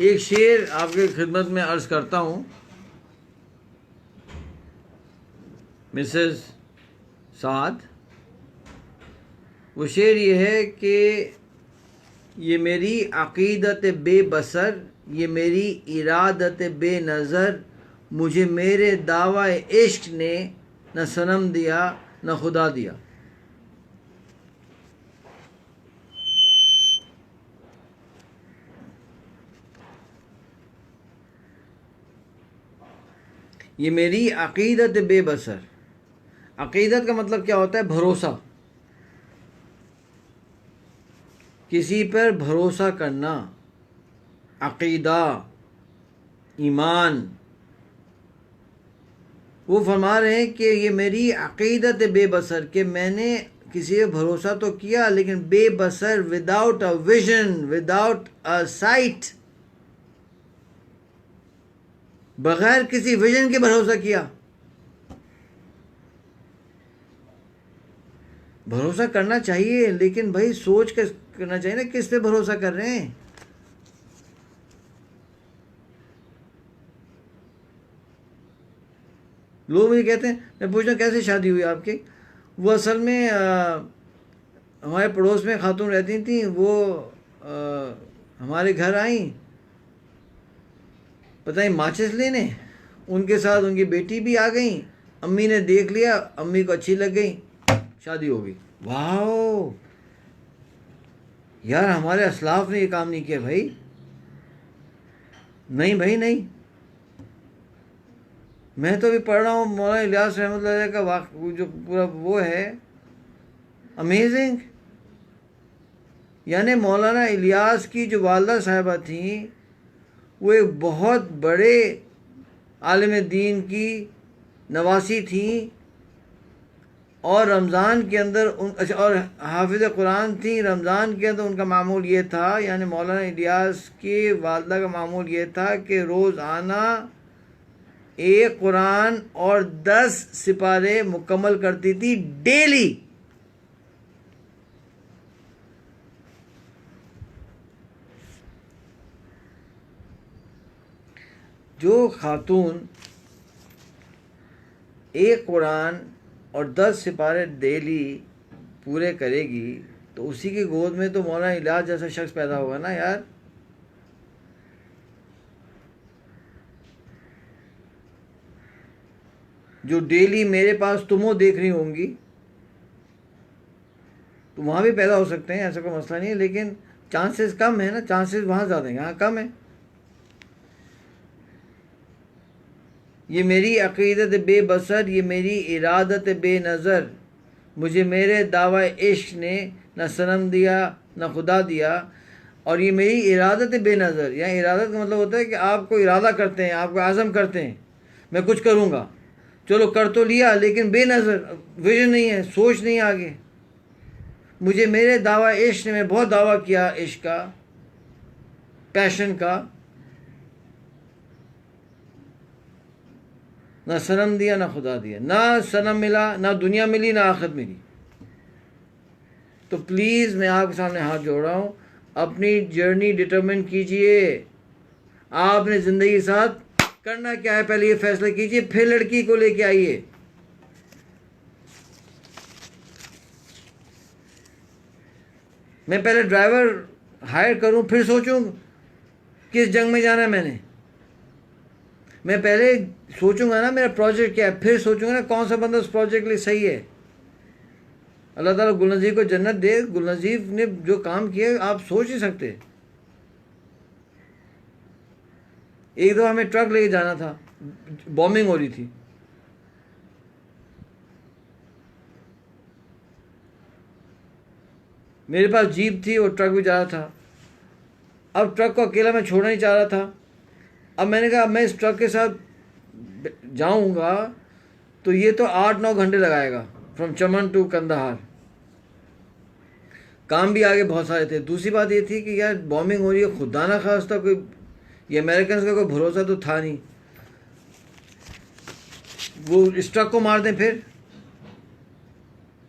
एक शेर आपके खिदमत में अर्ज करता हूँ, मिसेस साद। वो शेर ये है कि ये मेरी अक़ीदत बेबसर, ये मेरी इरादत बेनज़र, मुझे मेरे दावा इश्क ने न सनम दिया न खुदा दिया। ये मेरी अक़ीदत बेबसर। अक़ीदत का मतलब क्या होता है? भरोसा, किसी पर भरोसा करना, अक़ीदा, ईमान। वो फरमा रहे हैं कि ये मेरी अक़ीदत बेबसर, कि मैंने किसी पे भरोसा तो किया लेकिन बेबसर, without a vision, without a sight, बगैर किसी विजन के भरोसा किया। भरोसा करना चाहिए लेकिन भाई सोच कर करना चाहिए ना, किस पे भरोसा कर रहे हैं। लोग मुझे कहते हैं, मैं पूछता हूँ कैसे शादी हुई आपकी? वो असल में हमारे पड़ोस में खातून रहती थी, वो हमारे घर आई, पता नहीं माचिस लेने, उनके साथ उनकी बेटी भी आ गई, अम्मी ने देख लिया, अम्मी को अच्छी लग गई, शादी हो गई। वाह यार, हमारे असलाफ ने ये काम नहीं किया भाई। नहीं भाई नहीं, मैं तो अभी पढ़ रहा हूँ मौलाना इलियास रहमतुल्लाह का जो पूरा वो है, अमेजिंग। यानी मौलाना इलियास की जो वालदा साहिबा थी, वो एक बहुत बड़े आलिम दीन की नवासी थी, और रमज़ान के अंदर अच्छा, और हाफिज़ कुरान थी। रमज़ान के अंदर उनका मामूल ये था, यानी मौलाना इलियास की वालदा का मामूल ये था कि रोज़ाना एक कुरान और 10 सिपारे मुकम्मल करती थी डेली। जो खातून एक कुरान और 10 सिपारे डेली पूरे करेगी तो उसी की गोद में तो मौलाना इलियास जैसा शख्स पैदा होगा ना यार। जो डेली मेरे पास तुमो देख रही होंगी, तो वहाँ भी पैदा हो सकते हैं, ऐसा कोई मसला नहीं है, लेकिन चांसेस कम है ना, चांसेस वहाँ ज़्यादा हैं, यहाँ कम है। ये मेरी अक़ीदत बेबसर, ये मेरी इरादत बेनज़र, मुझे मेरे दावा इश्क ने न सनम दिया न खुदा दिया। और ये मेरी इरादत बेनज़र, या इरादत का मतलब होता है कि आपको इरादा करते हैं, आपको आज़म करते हैं मैं कुछ करूँगा, चलो कर तो लिया लेकिन बेनज़र, विजन नहीं है, सोच नहीं आगे। मुझे मेरे दावा इश्क ने, मैं बहुत दावा किया इश्क का, पैशन का, ना सनम दिया ना खुदा दिया, ना सनम मिला, ना दुनिया मिली, ना आखिरत मिली। तो प्लीज़ मैं आपके सामने हाथ जोड़ रहा हूँ, अपनी जर्नी डिटरमिन कीजिए। आपने ज़िंदगी के साथ करना क्या है, पहले ये फैसला कीजिए, फिर लड़की को लेके आइए। मैं पहले ड्राइवर हायर करूं, फिर सोचूं किस जंग में जाना है मैंने। मैं पहले सोचूंगा ना मेरा प्रोजेक्ट क्या है, फिर सोचूंगा ना कौन सा बंदा उस प्रोजेक्ट के लिए सही है। अल्लाह ताला गुलनज़ीर को जन्नत दे, गुलनज़ीर ने जो काम किया आप सोच नहीं सकते। एक दफ़ा हमें ट्रक लेके जाना था, बॉम्बिंग हो रही थी। मेरे पास जीप थी और ट्रक भी जा रहा था। अब ट्रक को अकेला मैं छोड़ना नहीं चाह रहा था। अब मैंने कहा अब मैं इस ट्रक के साथ जाऊंगा तो ये तो 8-9 घंटे लगाएगा फ्रॉम चमन टू कंदाहार। काम भी आगे बहुत सारे थे। दूसरी बात ये थी कि यार बॉम्बिंग हो रही है, खुदा ना खास्ता कोई ये अमेरिकन का कोई भरोसा तो था नहीं, वो इस ट्रक को मार दें फिर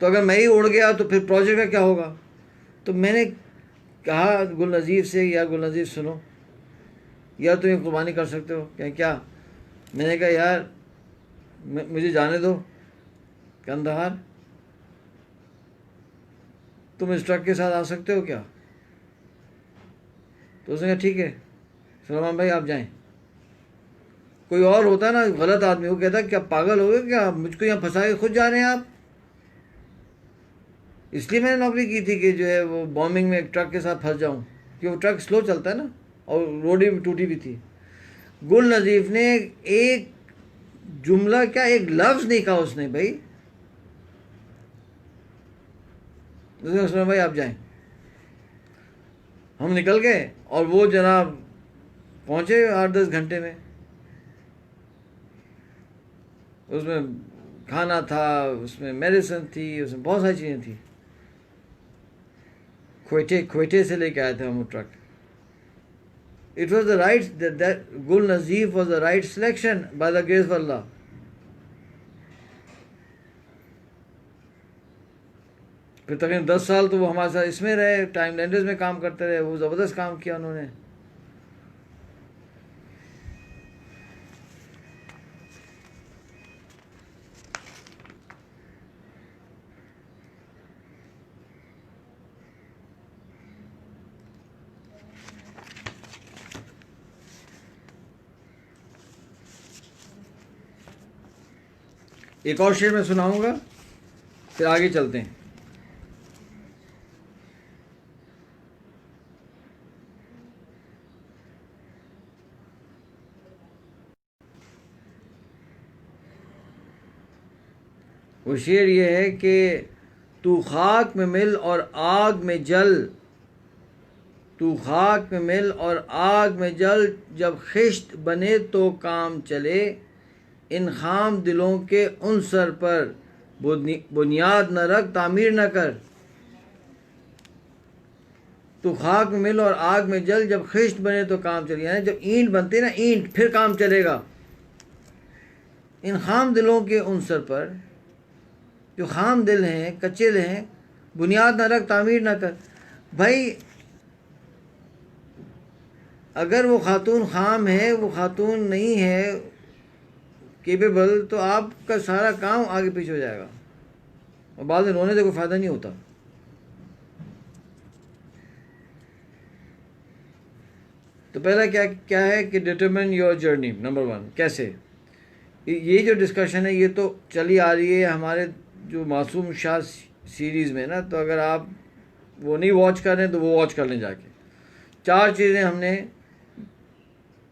तो अगर मैं ही उड़ गया तो फिर प्रोजेक्ट का क्या होगा। तो मैंने कहा गुल नज़ीर से, यार गुल नज़ीर सुनो यार, तुम ये कुर्बानी कर सकते हो क्या? क्या? मैंने कहा यार मुझे जाने दो कंदहार, तुम इस ट्रक के साथ आ सकते हो क्या? तो उसने कहा ठीक है सलमान भाई आप जाएं। कोई और होता ना गलत आदमी, वो कहता क्या पागल हो गए क्या, मुझको यहाँ फंसा के खुद जा रहे हैं आप। इसलिए मैंने नौकरी की थी कि जो है वो बॉम्बिंग में एक ट्रक के साथ फंस जाऊँ, कि वो ट्रक स्लो चलता है ना और रोड भी टूटी भी थी। गुल नज़ीफ ने एक जुमला क्या, एक लफ्ज़ नहीं कहा उसने भाई। उसने भाई आप जाएं। हम निकल गए और वो जनाब पहुँचे 8-10 घंटे में। उसमें खाना था, उसमें मेडिसिन थी, उसमें बहुत सारी चीज़ें थी। क्वेटे से लेके आए थे हम वो truck. It was the right that Gul Nazif was the right selection by the grace of Allah. फिर तकरीबन 10 साल तो वो हमारे साथ इसमें रहे, टाइम लैंडर्स में काम करते रहे। वो ज़बरदस्त काम किया उन्होंने। एक और शेर मैं सुनाऊंगा फिर आगे चलते हैं। वो शेर ये है कि तू खाक में मिल और आग में जल, तू खाक में मिल और आग में जल, जब खिश्त बने तो काम चले, इन खाम दिलों के उन सर पर बुनियाद न रख तामीर न कर। तो खाक में मिल और आग में जल, जब खिश्त बने तो काम चले, यानी जब ईंट बनती ना ईंट फिर काम चलेगा। इन खाम दिलों के उन सर पर, जो खाम दिल हैं कच्चे दिल हैं, बुनियाद न रख तामीर न कर। भाई अगर वो खातून खाम है, वो खातून नहीं है केपेबल, तो आपका सारा काम आगे पीछे हो जाएगा और बाद में रोने से कोई फ़ायदा नहीं होता। तो पहला क्या क्या है कि डिटरमिन योर जर्नी। नंबर 1 कैसे, ये जो डिस्कशन है ये तो चली आ रही है हमारे जो मासूम शाह सीरीज़ में ना। तो अगर आप वो नहीं वॉच कर रहे हैं तो वो वॉच कर लें जाके। 4 चीज़ें हमने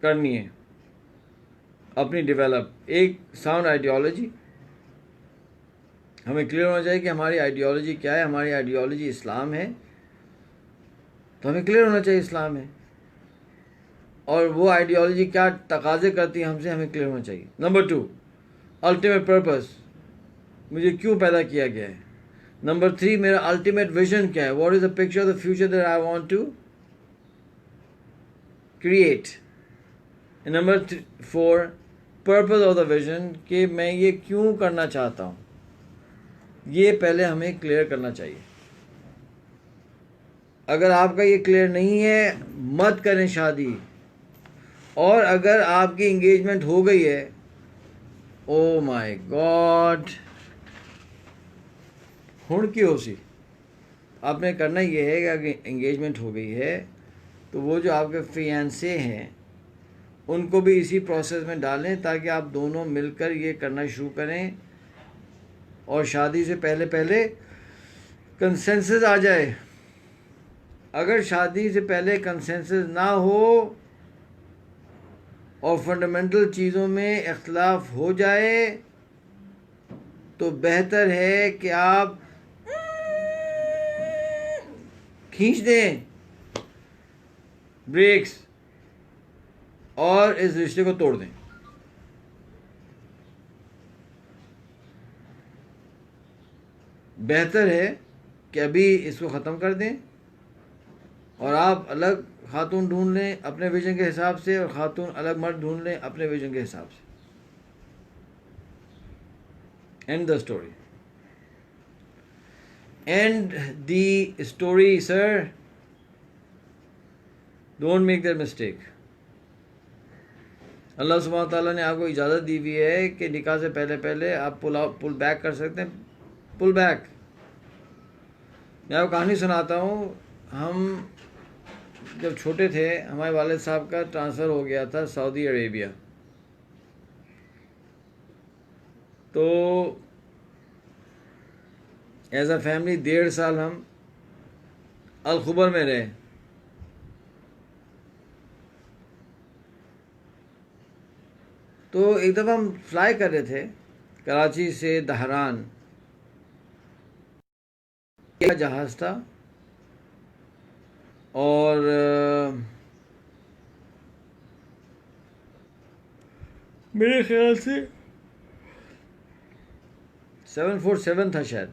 करनी है अपनी डेवलप। एक साउंड आइडियोलॉजी, हमें क्लियर होना चाहिए कि हमारी आइडियोलॉजी क्या है। हमारी आइडियोलॉजी इस्लाम है तो हमें क्लियर होना चाहिए इस्लाम है, और वो आइडियोलॉजी क्या तकाजे करती है हमसे, हमें क्लियर होना चाहिए। नंबर 2 अल्टीमेट पर्पस, मुझे क्यों पैदा किया गया है। नंबर 3 मेरा अल्टीमेट विजन क्या है, what is the picture of the future that I want to create. Number 4 purpose of the vision, कि मैं ये क्यों करना चाहता हूँ, ये पहले हमें क्लियर करना चाहिए। अगर आपका ये क्लियर नहीं है मत करें शादी। और अगर आपकी इंगेजमेंट हो गई है, ओ माय गॉड, हुण की हो सी, आपने करना ये है कि अगर इंगेजमेंट हो गई है तो वो जो आपके फियांसे हैं उनको भी इसी प्रोसेस में डालें ताकि आप दोनों मिलकर ये करना शुरू करें और शादी से पहले पहले कंसेंसस आ जाए। अगर शादी से पहले कंसेंसस ना हो और फंडामेंटल चीज़ों में इख्तलाफ हो जाए तो बेहतर है कि आप खींच दें ब्रेक्स और इस रिश्ते को तोड़ दें। बेहतर है कि अभी इसको ख़त्म कर दें और आप अलग खातून ढूंढ लें अपने विजन के हिसाब से और खातून अलग मर्द ढूंढ लें अपने विजन के हिसाब से। And the story, and the story sir, don't make that mistake. Allah सुब्हानहू तआला ने आपको इजाज़त दी हुई है कि निकाह से पहले पहले आप पुल बैक कर सकते हैं। Pull back. मैं आपको कहानी सुनाता हूँ। हम जब छोटे थे हमारे वालिद साहब का ट्रांसफ़र हो गया था सऊदी अरेबिया। तो एज अ फैमिली 1.5 साल हम अल खुबर में रहे। तो एक दफ़ा हम फ्लाई कर रहे थे कराची से दहरान, जहाज़ था और मेरे ख्याल से 747 था शायद।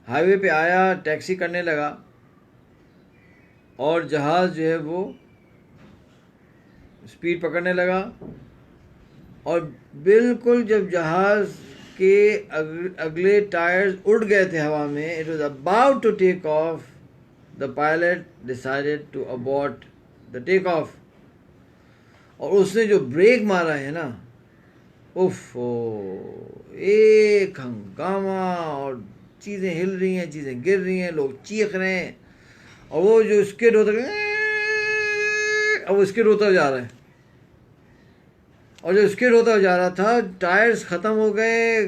हाईवे पे आया, टैक्सी करने लगा और जहाज़ जो है वो स्पीड पकड़ने लगा और बिल्कुल जब जहाज़ के अगले टायर्स उड़ गए थे हवा में, it was about to take off, the pilot decided to abort the take off. और उसने जो ब्रेक मारा है ना, उफ, एक हंगामा और चीज़ें हिल रही हैं, चीज़ें गिर रही हैं, लोग चीख रहे हैं और वो जो स्किड होता है, अब वो स्किड होता जा रहा है और जो स्किड होता जा रहा था टायर्स ख़त्म हो गए,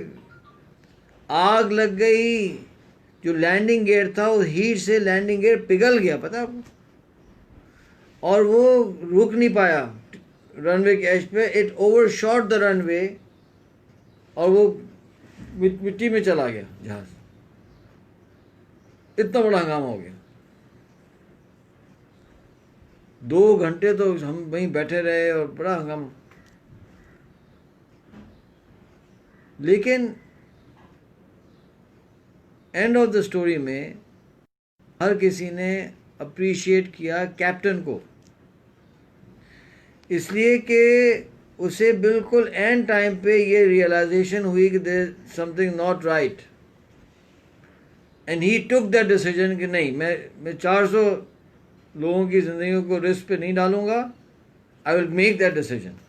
आग लग गई। जो लैंडिंग गियर था उस हीट से लैंडिंग गियर पिघल गया, पता है आपको, और वो रुक नहीं पाया रनवे के एज पे। इट ओवरशॉट द रनवे और वो मिट्टी में चला गया जहाज़। इतना बड़ा हंगामा हो गया। 2 घंटे तो हम वहीं बैठे रहे और बड़ा हंगामा। लेकिन एंड ऑफ द स्टोरी में हर किसी ने अप्रिशिएट किया कैप्टन को, इसलिए कि उसे बिल्कुल एंड टाइम पे ये रियलाइजेशन हुई कि there something not right and he took that decision कि नहीं, मैं 400 लोगों की ज़िंदगी को रिस्क पे नहीं डालूंगा। I will make that decision.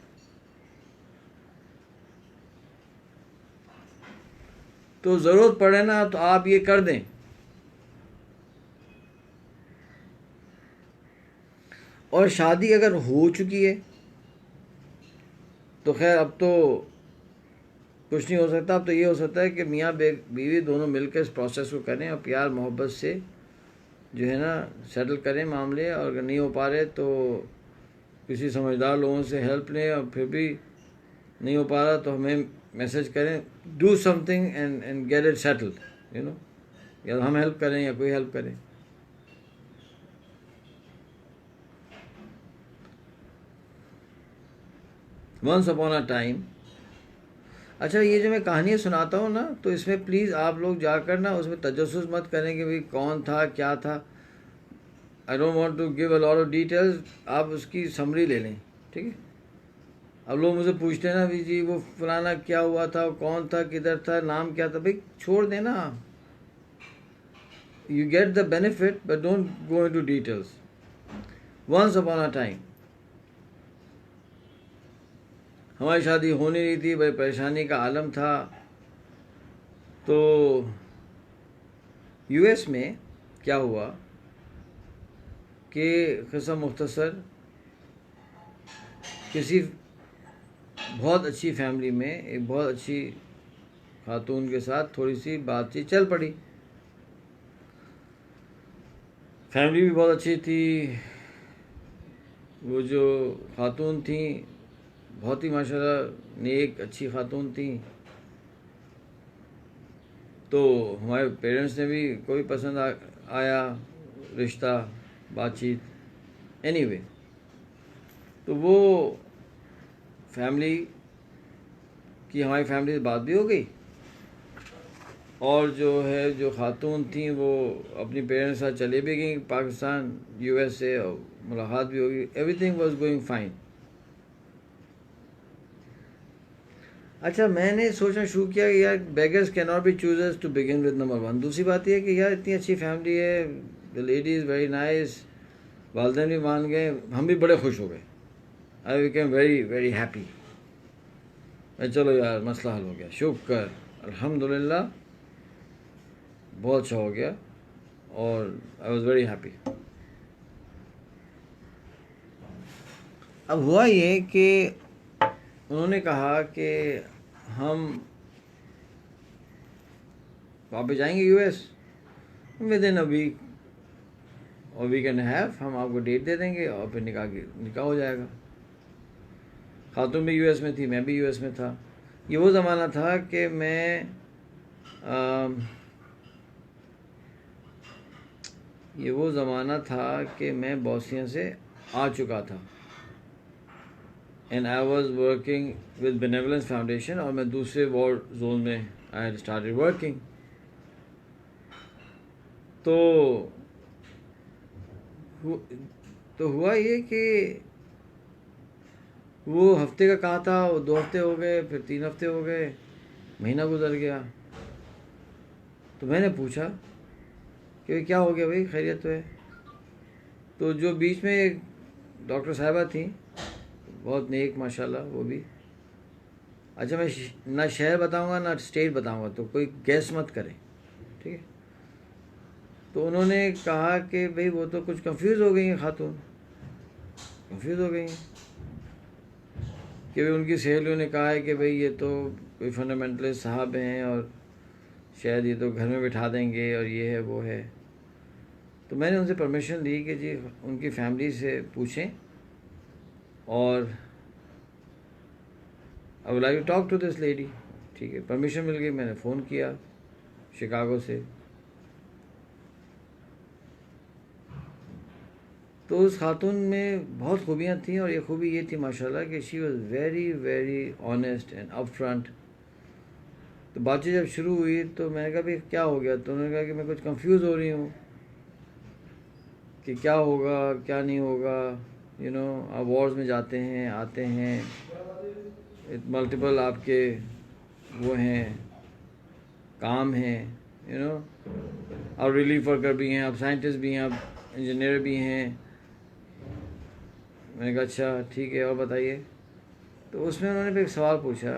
तो ज़रूरत पड़े ना तो आप ये कर दें। और शादी अगर हो चुकी है तो खैर अब तो कुछ नहीं हो सकता। अब तो ये हो सकता है कि मियाँ बीवी दोनों मिलकर इस प्रोसेस को करें और प्यार मोहब्बत से जो है ना सेटल करें मामले। और अगर नहीं हो पा रहे तो किसी समझदार लोगों से हेल्प लें, और फिर भी नहीं हो पा रहा तो हमें मैसेज करें, do something and get it settled, you know. या हम हेल्प करें या कोई हेल्प करे। Once upon a time. अच्छा, ये जो मैं कहानियाँ सुनाता हूँ ना, तो इसमें प्लीज़ आप लोग जाकर ना उसमें तजस्सुस मत करें कि भाई कौन था क्या था। I don't want to give a lot of details. आप उसकी समरी ले लें, ठीक है। अब लोग मुझे पूछते हैं ना भी जी वो फलाना क्या हुआ था, कौन था, किधर था, नाम क्या था, भाई छोड़ देना। You get the benefit but don't go into details. Once upon a time हमारी शादी होनी नहीं थी, बड़ी परेशानी का आलम था। तो यूएस में क्या हुआ कि क़िस्सा मुख्तसर, किसी बहुत अच्छी फैमिली में एक बहुत अच्छी खातून के साथ थोड़ी सी बातचीत चल पड़ी। फैमिली भी बहुत अच्छी थी, वो जो खातून थी बहुत ही माशाल्लाह नेक अच्छी खातून थी। तो हमारे पेरेंट्स ने भी कोई पसंद आया रिश्ता, बातचीत। एनीवे तो वो फैमिली की हमारी फैमिली से बात भी हो गई, और जो है जो खातून थी वो अपनी पेरेंट्स के साथ चले भी गई पाकिस्तान, यूएस से, और मुलाकात भी होगी। Everything was going fine. अच्छा, मैंने सोचना शुरू किया कि यार beggars can not be choosers to begin with, number one. दूसरी बात यह है कि यार इतनी अच्छी फैमिली है, the lady is very nice, वालदेन भी मान गए, हम भी बड़े खुश हो गए। I became very very happy. चलो यार मसला हल हो गया, शुक्र अल्हम्दुलिल्लाह, बहुत अच्छा हो गया, और आई वॉज वेरी हैप्पी। अब हुआ ये कि उन्होंने कहा कि हम वापस जाएंगे US with in a week और वीक एंड हाफ, हम आपको डेट दे देंगे और फिर निकाह हो जाएगा। खातून भी यूएस में थी, मैं भी यूएस में था। ये वो ज़माना था कि मैं बोस्निया से आ चुका था, and I was working with Benevolence Foundation, और मैं दूसरे वॉर जोन में आई हैड स्टार्टेड वर्किंग। तो हुआ ये कि वो हफ्ते का कहा था, वो 2 हफ्ते हो गए, फिर 3 हफ्ते हो गए, महीना गुजर गया। तो मैंने पूछा कि क्या हो गया भाई, खैरियत तो है? तो जो बीच में एक डॉक्टर साहिबा थी, बहुत नेक माशाल्लाह वो भी। अच्छा, मैं ना शहर बताऊंगा ना स्टेट बताऊंगा, तो कोई गैस मत करें, ठीक है? तो उन्होंने कहा कि भाई वो तो कुछ कंफ्यूज हो गई हैं, खातून कंफ्यूज हो गई हैं कि भाई उनकी सहेलियों ने कहा है कि भाई ये तो कोई फंडामेंटलिस्ट साहब हैं, और शायद ये तो घर में बिठा देंगे, और ये है वो है। तो मैंने उनसे परमिशन ली कि जी उनकी फैमिली से पूछें, और I would like to talk to this lady. ठीक है, परमिशन मिल गई। मैंने फ़ोन किया शिकागो से। तो उस खातून में बहुत खूबियाँ थीं, और ये खूबी ये थी माशाल्लाह कि she was very very honest and up front. तो बातचीत जब शुरू हुई तो मैंने कहा भाई क्या हो गया? तो उन्होंने कहा कि मैं कुछ कंफ्यूज हो रही हूँ कि क्या होगा क्या नहीं होगा। आप वॉर्स में जाते हैं आते हैं, मल्टीपल आपके वो हैं काम हैं, आप रिलीफ वर्कर भी हैं, आप साइंटिस्ट भी हैं, आप इंजीनियर भी हैं। मैंने कहा अच्छा ठीक है, और बताइए। तो उसमें उन्होंने फिर एक सवाल पूछा,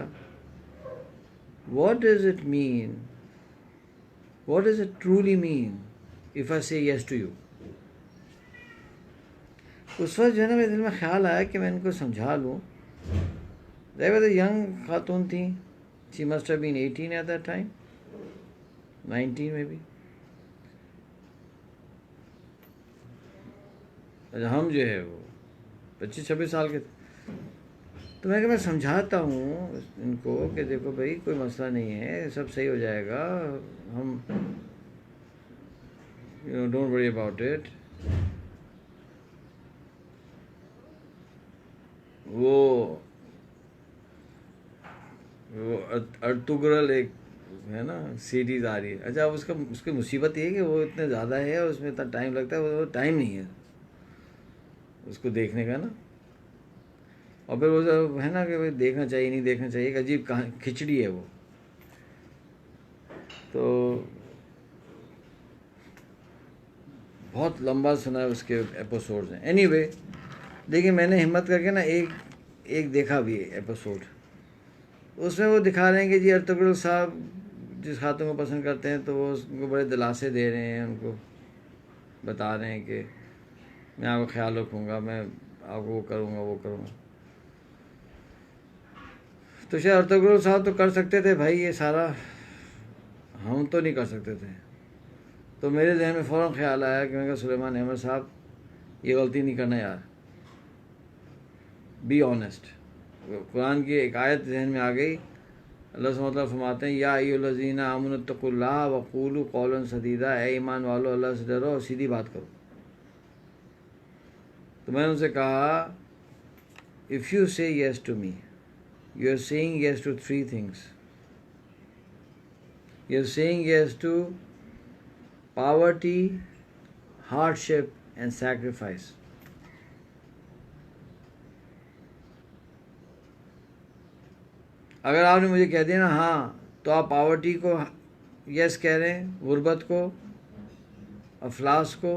what does it mean, what does it truly mean if I से येस टू यू? उस वक्त जो है ना मेरे दिल में ख्याल आया कि मैं इनको समझा लूँ। They were the यंग खातून थी, she must have been 18 at that time, 19 maybe। हम जो है वो 25-26 साल के। तो मैं समझाता हूँ इनको कि देखो भाई कोई मसला नहीं है, सब सही हो जाएगा, हम डोंट वरी अबाउट इट। वो अर्तुगरल एक है ना सीरीज आ रही है। अच्छा, अब उसकी मुसीबत ये है कि वो इतने ज़्यादा है और उसमें इतना टाइम लगता है, वो टाइम नहीं है उसको देखने का ना। और फिर वो जो है ना कि भाई देखना चाहिए नहीं देखना चाहिए, एक अजीब खिचड़ी है वो। तो बहुत लंबा सुना है उसके एपिसोड्स हैं। एनीवे देखिए, मैंने हिम्मत करके ना एक देखा भी एपिसोड। उसमें वो दिखा रहे हैं कि जी अर्तुगरुल साहब जिस खातून को पसंद करते हैं तो वो उनको बड़े दिलासे दे रहे हैं, उनको बता रहे हैं कि मैं आपका ख्याल रखूँगा, मैं आपको वो करूँगा। तो शायद अर्तुगरुल साहब तो कर सकते थे भाई ये सारा, हम तो नहीं कर सकते थे। तो मेरे जहन में फ़ौरन ख्याल आया कि मैं कहा सुलेमान अहमद साहब ये गलती नहीं करना यार, बी ऑनेस्ट। कुरान की एक आयत जहन में आ गई, अल्लाह सुब्हानहू व तआला फरमाते हैं या अय्युहल्लज़ीना आमनुत्तकुल्लाह वक़ूलू क़ौलन सदीदा, ए ईमान वालो अल्लाह से डरो और सीधी बात करो। तो मैंने उनसे कहा, if you say yes to me, you are saying yes to three things. You are saying yes to poverty, hardship and sacrifice. अगर आपने मुझे कह दिया ना हाँ, तो आप पावर्टी को यस कह रहे हैं, गुर्बत को, अफलास को,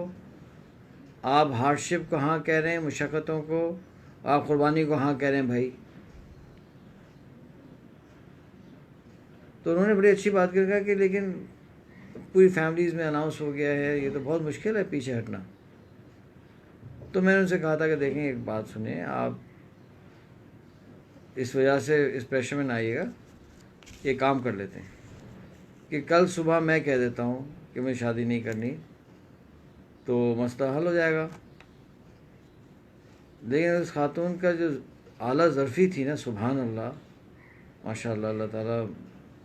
आप हार्डशिप को हाँ कह रहे हैं, मुशक्क़तों को, आप क़ुरबानी को हाँ कह रहे हैं भाई। तो उन्होंने बड़ी अच्छी बात कर कहा कि लेकिन पूरी फैमिलीज़ में अनाउंस हो गया है, ये तो बहुत मुश्किल है पीछे हटना। तो मैंने उनसे कहा था कि देखें एक बात सुनिए, आप इस वजह से इस प्रेशर में ना आइएगा, ये काम कर लेते हैं कि कल सुबह मैं कह देता हूँ कि मुझे शादी नहीं करनी, तो मसला हल हो जाएगा। लेकिन उस खातून का जो आला ज़र्फ़ी थी ना, सुभान अल्लाह, माशाअल्लाह, अल्लाह ताला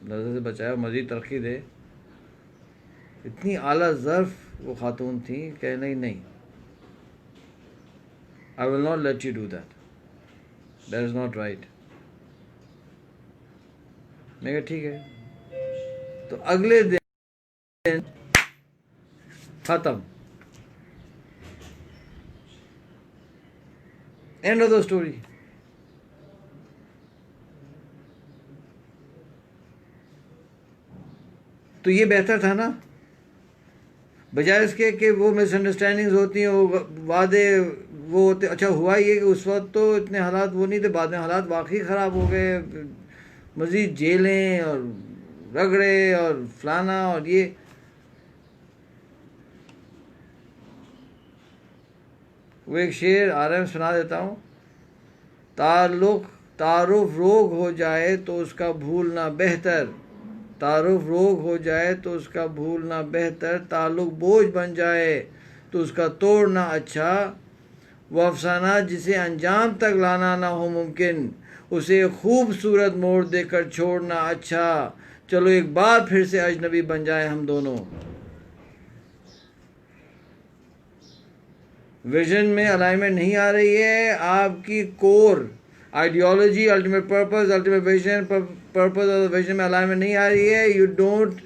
नज़र से बचाए, मज़ीद तरक्की दे। इतनी आला ज़र्फ़ वो खातून थी, कह नहीं, I will not let you do that, that is not right. मैं कहा ठीक है। तो अगले दिन ख़त्म, एंड ऑफ द स्टोरी। तो ये बेहतर था ना, बजाय इसके कि वो मिसअंडरस्टैंडिंग्स होती हैं, वो वादे वो होते। अच्छा हुआ ये कि उस वक्त तो इतने हालात वो नहीं थे, बाद में हालात वाकई ख़राब हो गए, मज़ीद जेलें और रगड़े और फलाना और ये। वो एक शेर आ रहा है, सुना देता हूँ। तारुफ रोग हो जाए तो उसका भूलना बेहतर, तारुफ रोग हो जाए तो उसका भूलना बेहतर, ताल्लुक़ बोझ बन जाए तो उसका तोड़ना अच्छा, वो अफसाना जिसे अंजाम तक लाना ना हो मुमकिन, उसे खूबसूरत मोड़ देकर छोड़ना अच्छा। चलो एक बार फिर से अजनबी बन जाए हम दोनों। विजन में अलाइनमेंट नहीं आ रही है, आपकी core ideology, ultimate purpose, ultimate vision, purpose of the vision में अलाइनमेंट नहीं आ रही है। You don't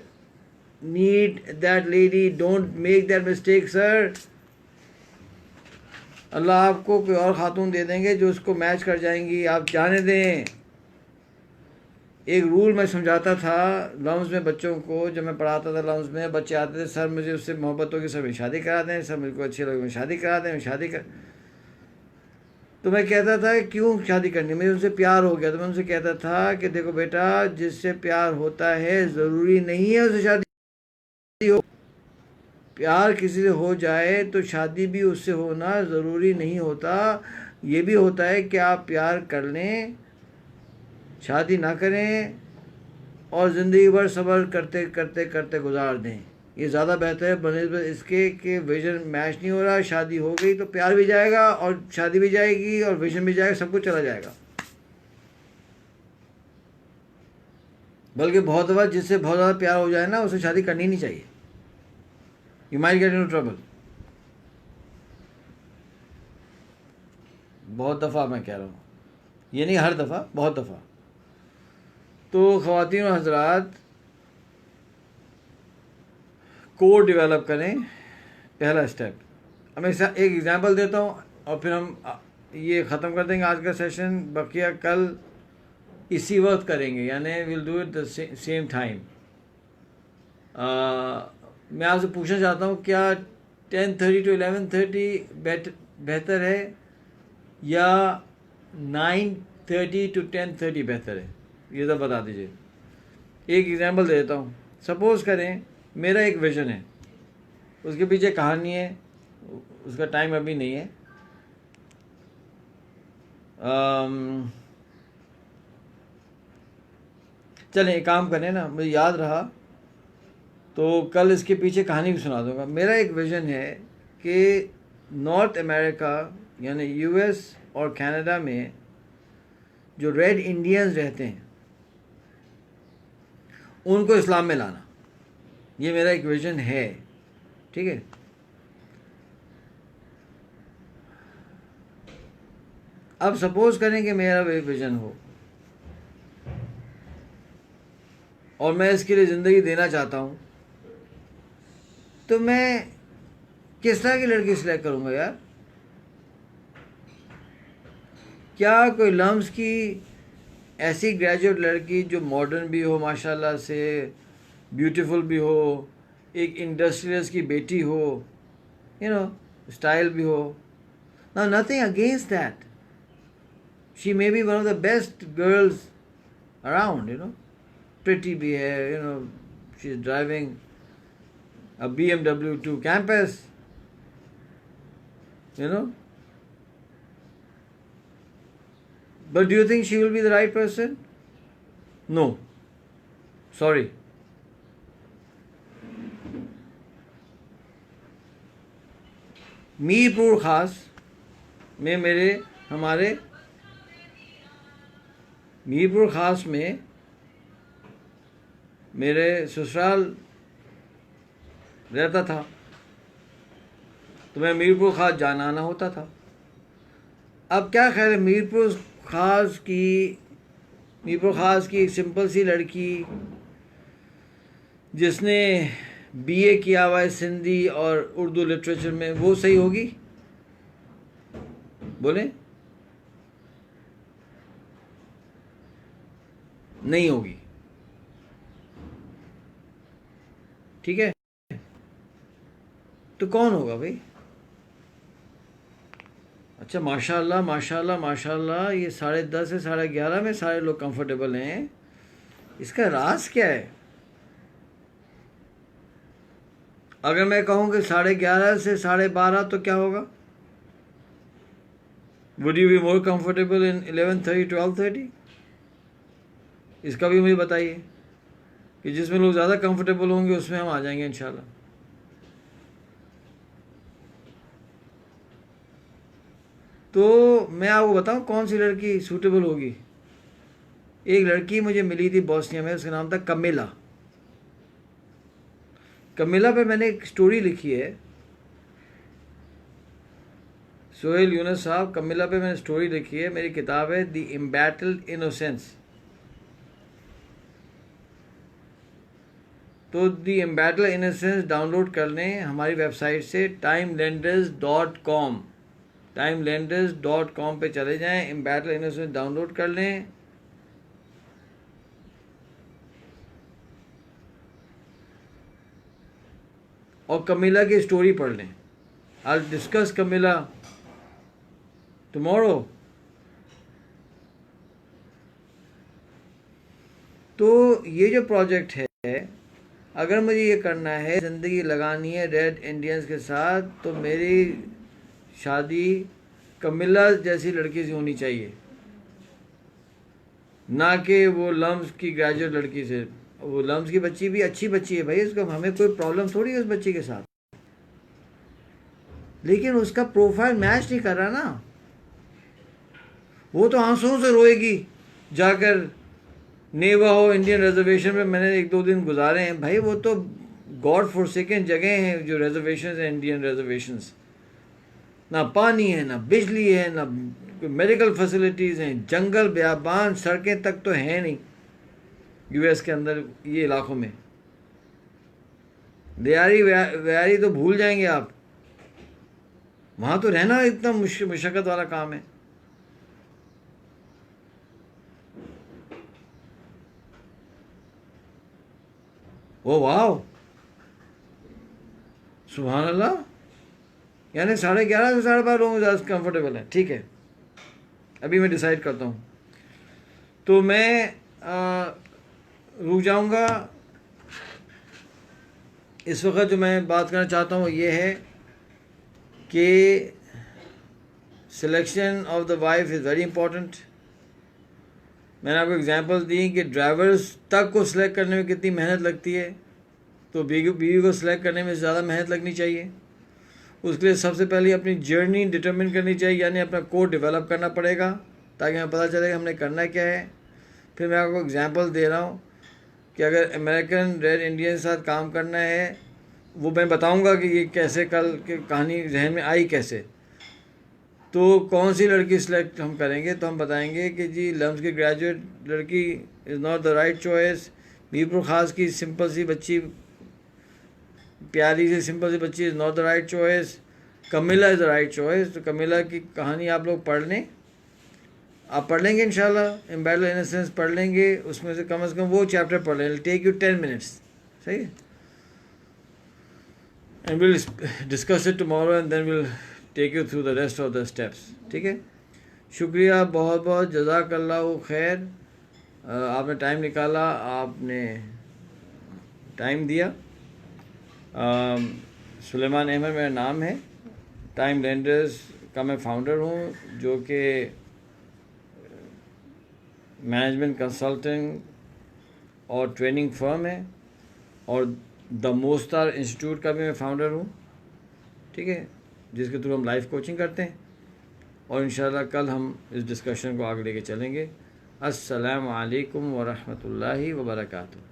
need that lady, don't make that mistake sir. Allah आपको कोई और खातून दे देंगे जो उसको मैच कर जाएंगी, आप जाने दें। एक रूल मैं समझाता था लाउंज में बच्चों को, जब मैं पढ़ाता था लाउंज में, बच्चे आते थे, सर मुझे उससे मोहब्बत होगी, सर मेरी शादी करा दें, सर मुझको अच्छी लगे मैं शादी करा दें, मैं शादी कर। तो मैं कहता था क्यों शादी करनी, मुझे उनसे प्यार हो गया। तो मैं उनसे कहता था कि देखो बेटा, जिससे प्यार होता है ज़रूरी नहीं है उससे शादी हो। प्यार किसी से हो जाए तो शादी भी उससे होना ज़रूरी नहीं होता। ये भी होता है कि आप प्यार कर लें, शादी ना करें और ज़िंदगी भर सब्र करते करते करते गुजार दें। ये ज़्यादा बेहतर है बनिस्बत इसके कि विजन मैच नहीं हो रहा, शादी हो गई तो प्यार भी जाएगा और शादी भी जाएगी और विजन भी जाएगा, सब कुछ चला जाएगा। बल्कि बहुत दफ़ा जिससे बहुत ज़्यादा प्यार हो जाए ना, उसे शादी करनी नहीं चाहिए। You might get into trouble. बहुत दफ़ा मैं कह रहा हूँ, ये नहीं हर दफ़ा, बहुत दफ़ा। तो ख़वातीन और हज़रात, कोड डेवलप करें, पहला स्टेप। अब मैं एक एग्ज़ाम्पल देता हूँ और फिर हम ये ख़त्म कर देंगे आज का सेशन। बकिया कल इसी वक्त करेंगे, यानी will do it the same time. मैं आपसे पूछना चाहता हूँ, क्या 10:30 to 11:30 बेहतर है या 9:30 to 10:30 बेहतर है? ये तो बता दीजिए। एक एग्ज़ाम्पल दे देता हूँ। सपोज़ करें मेरा एक विज़न है, उसके पीछे कहानी है, उसका टाइम अभी नहीं है। चलें एक काम करें ना, मुझे याद रहा तो कल इसके पीछे कहानी भी सुना दूंगा। मेरा एक विज़न है कि नॉर्थ अमेरिका यानी यूएस और कनाडा में जो रेड इंडियंस रहते हैं उनको इस्लाम में लाना, ये मेरा एक विजन है, ठीक है। अब सपोज करें कि मेरा विजन हो और मैं इसके लिए ज़िंदगी देना चाहता हूँ, तो मैं किस तरह की लड़की सिलेक्ट करूँगा यार? क्या कोई लम्स की ऐसी ग्रेजुएट लड़की जो मॉडर्न भी हो, माशाल्लाह से ब्यूटीफुल भी हो, एक इंडस्ट्रियलिस्ट की बेटी हो, यू नो, स्टाइल भी हो? Now nothing against that. She may be one of the best girls around, you know. Pretty भी है, you know, she's driving a BMW to campus, you know. But do you think she will be the right person? No. Sorry. Mirpur खास में हमारे मीरपुर खास में मेरे ससुराल रहता था, तो मैं मीरपुर खास जाना आना होता था। अब क्या ख्याल है, मीरपुर खास की एक सिंपल सी लड़की जिसने बीए किया हुआ है सिंधी और उर्दू लिटरेचर में, वो सही होगी? बोले? नहीं होगी, ठीक है। तो कौन होगा भाई? अच्छा, माशाल्लाह माशाल्लाह माशाल्लाह, ये 10:30 से 11:30 में सारे लोग कंफर्टेबल हैं। इसका राज क्या है? अगर मैं कहूँ कि 11:30 से 12:30 तो क्या होगा? Would you be more comfortable in 11:30 12:30? इसका भी मुझे बताइए कि जिसमें लोग ज़्यादा कंफर्टेबल होंगे उसमें हम आ जाएंगे इंशाल्लाह। तो मैं आपको बताऊं कौन सी लड़की सूटेबल होगी। एक लड़की मुझे मिली थी बोस्निया में, उसका नाम था कमिला। कमिला पे मैंने एक स्टोरी लिखी है, सोहेल यूनुस साहब, कमिला पे मैंने स्टोरी लिखी है, मेरी किताब है द एम्बैटल्ड इनोसेंस। तो द एम्बैटल्ड इनोसेंस डाउनलोड कर लें हमारी वेबसाइट से timelenders.com, timelenders.com पे चले जाएं, एम्बैटल्ड इनोसेंस डाउनलोड कर लें। और कमिला की स्टोरी पढ़ लें। I'll discuss कमिला tomorrow। तो ये जो प्रोजेक्ट है, अगर मुझे ये करना है, ज़िंदगी लगानी है रेड इंडियंस के साथ, तो मेरी शादी कमिला जैसी लड़की से होनी चाहिए, ना कि वो लम्स की ग्रेजुएट लड़की से। वो लम्स की बच्ची भी अच्छी बच्ची है भाई, उसका हमें कोई प्रॉब्लम थोड़ी है उस बच्ची के साथ, लेकिन उसका प्रोफाइल मैच नहीं कर रहा ना। वो तो आंसुओं से रोएगी जाकर। नेवाहो इंडियन रिजर्वेशन में मैंने 1-2 दिन गुजारे हैं भाई, वो तो गॉड फॉरसेकन जगह हैं जो रिजर्वेशन है, इंडियन रिजर्वेशंस। ना पानी है, ना बिजली है, ना मेडिकल फैसिलिटीज़ हैं, जंगल बियाबान, सड़कें तक तो हैं नहीं यूएस के अंदर ये इलाकों में। व्यारी तो भूल जाएंगे आप, वहाँ तो रहना इतना मुशक्क़त वाला काम है। ओ वाह, सुभान अल्लाह, यानी 11:30 से 12:30 लोगों ज़्यादा कंफर्टेबल है, ठीक है। अभी मैं डिसाइड करता हूँ। तो मैं रुक जाऊँगा। इस वक्त जो मैं बात करना चाहता हूँ ये है कि selection of the wife is very important. मैंने आपको एग्जांपल्स दी कि ड्राइवर्स तक को सिलेक्ट करने में कितनी मेहनत लगती है, तो बीवी को सिलेक्ट करने में ज़्यादा मेहनत लगनी चाहिए। उसके लिए सबसे पहले अपनी जर्नी डिटरमिन करनी चाहिए, यानी अपना कोड डेवलप करना पड़ेगा। ताकि हमें पता चले कि हमने करना क्या है। फिर मैं आपको एग्जांपल दे रहा हूँ कि अगर अमेरिकन रेड इंडियन के साथ काम करना है, वो मैं बताऊँगा कि ये कैसे कल की कहानी जहन में आई कैसे। तो कौन सी लड़की सिलेक्ट हम करेंगे, तो हम बताएंगे कि जी लम्स की ग्रेजुएट लड़की is not the right choice, Mirpur ख़ास की सिंपल सी बच्ची, प्यारी सी सिंपल सी बच्ची is not the right choice, Kamila is the right choice. तो कमिला की कहानी आप लोग पढ़ लें, आप पढ़ लेंगे इंशाल्लाह, एम्बैरल इनोसेंस पढ़ लेंगे, उसमें से कम वो चैप्टर पढ़ लें, टेक यू 10 मिनट्स, सही है। And will discuss it tomorrow and then will take you through the rest of the steps, ठीक है। शुक्रिया बहुत बहुत, जज़ाकल्लाहु खैर। आपने टाइम निकाला, आपने टाइम दिया। सुलेमान अहमद मेरा नाम है, टाइम लेंडर्स का मैं फाउंडर हूँ, जो कि मैनेजमेंट कंसल्टिंग और ट्रेनिंग फर्म है, और द मोस्तार इंस्टीट्यूट का भी मैं फाउंडर हूँ, ठीक है, जिसके थ्रू हम लाइफ कोचिंग करते हैं। और इंशाल्लाह कल हम इस डिस्कशन को आगे लेके चलेंगे। अस्सलामु अलैकुम व रहमतुल्लाहि व बरकातुहू।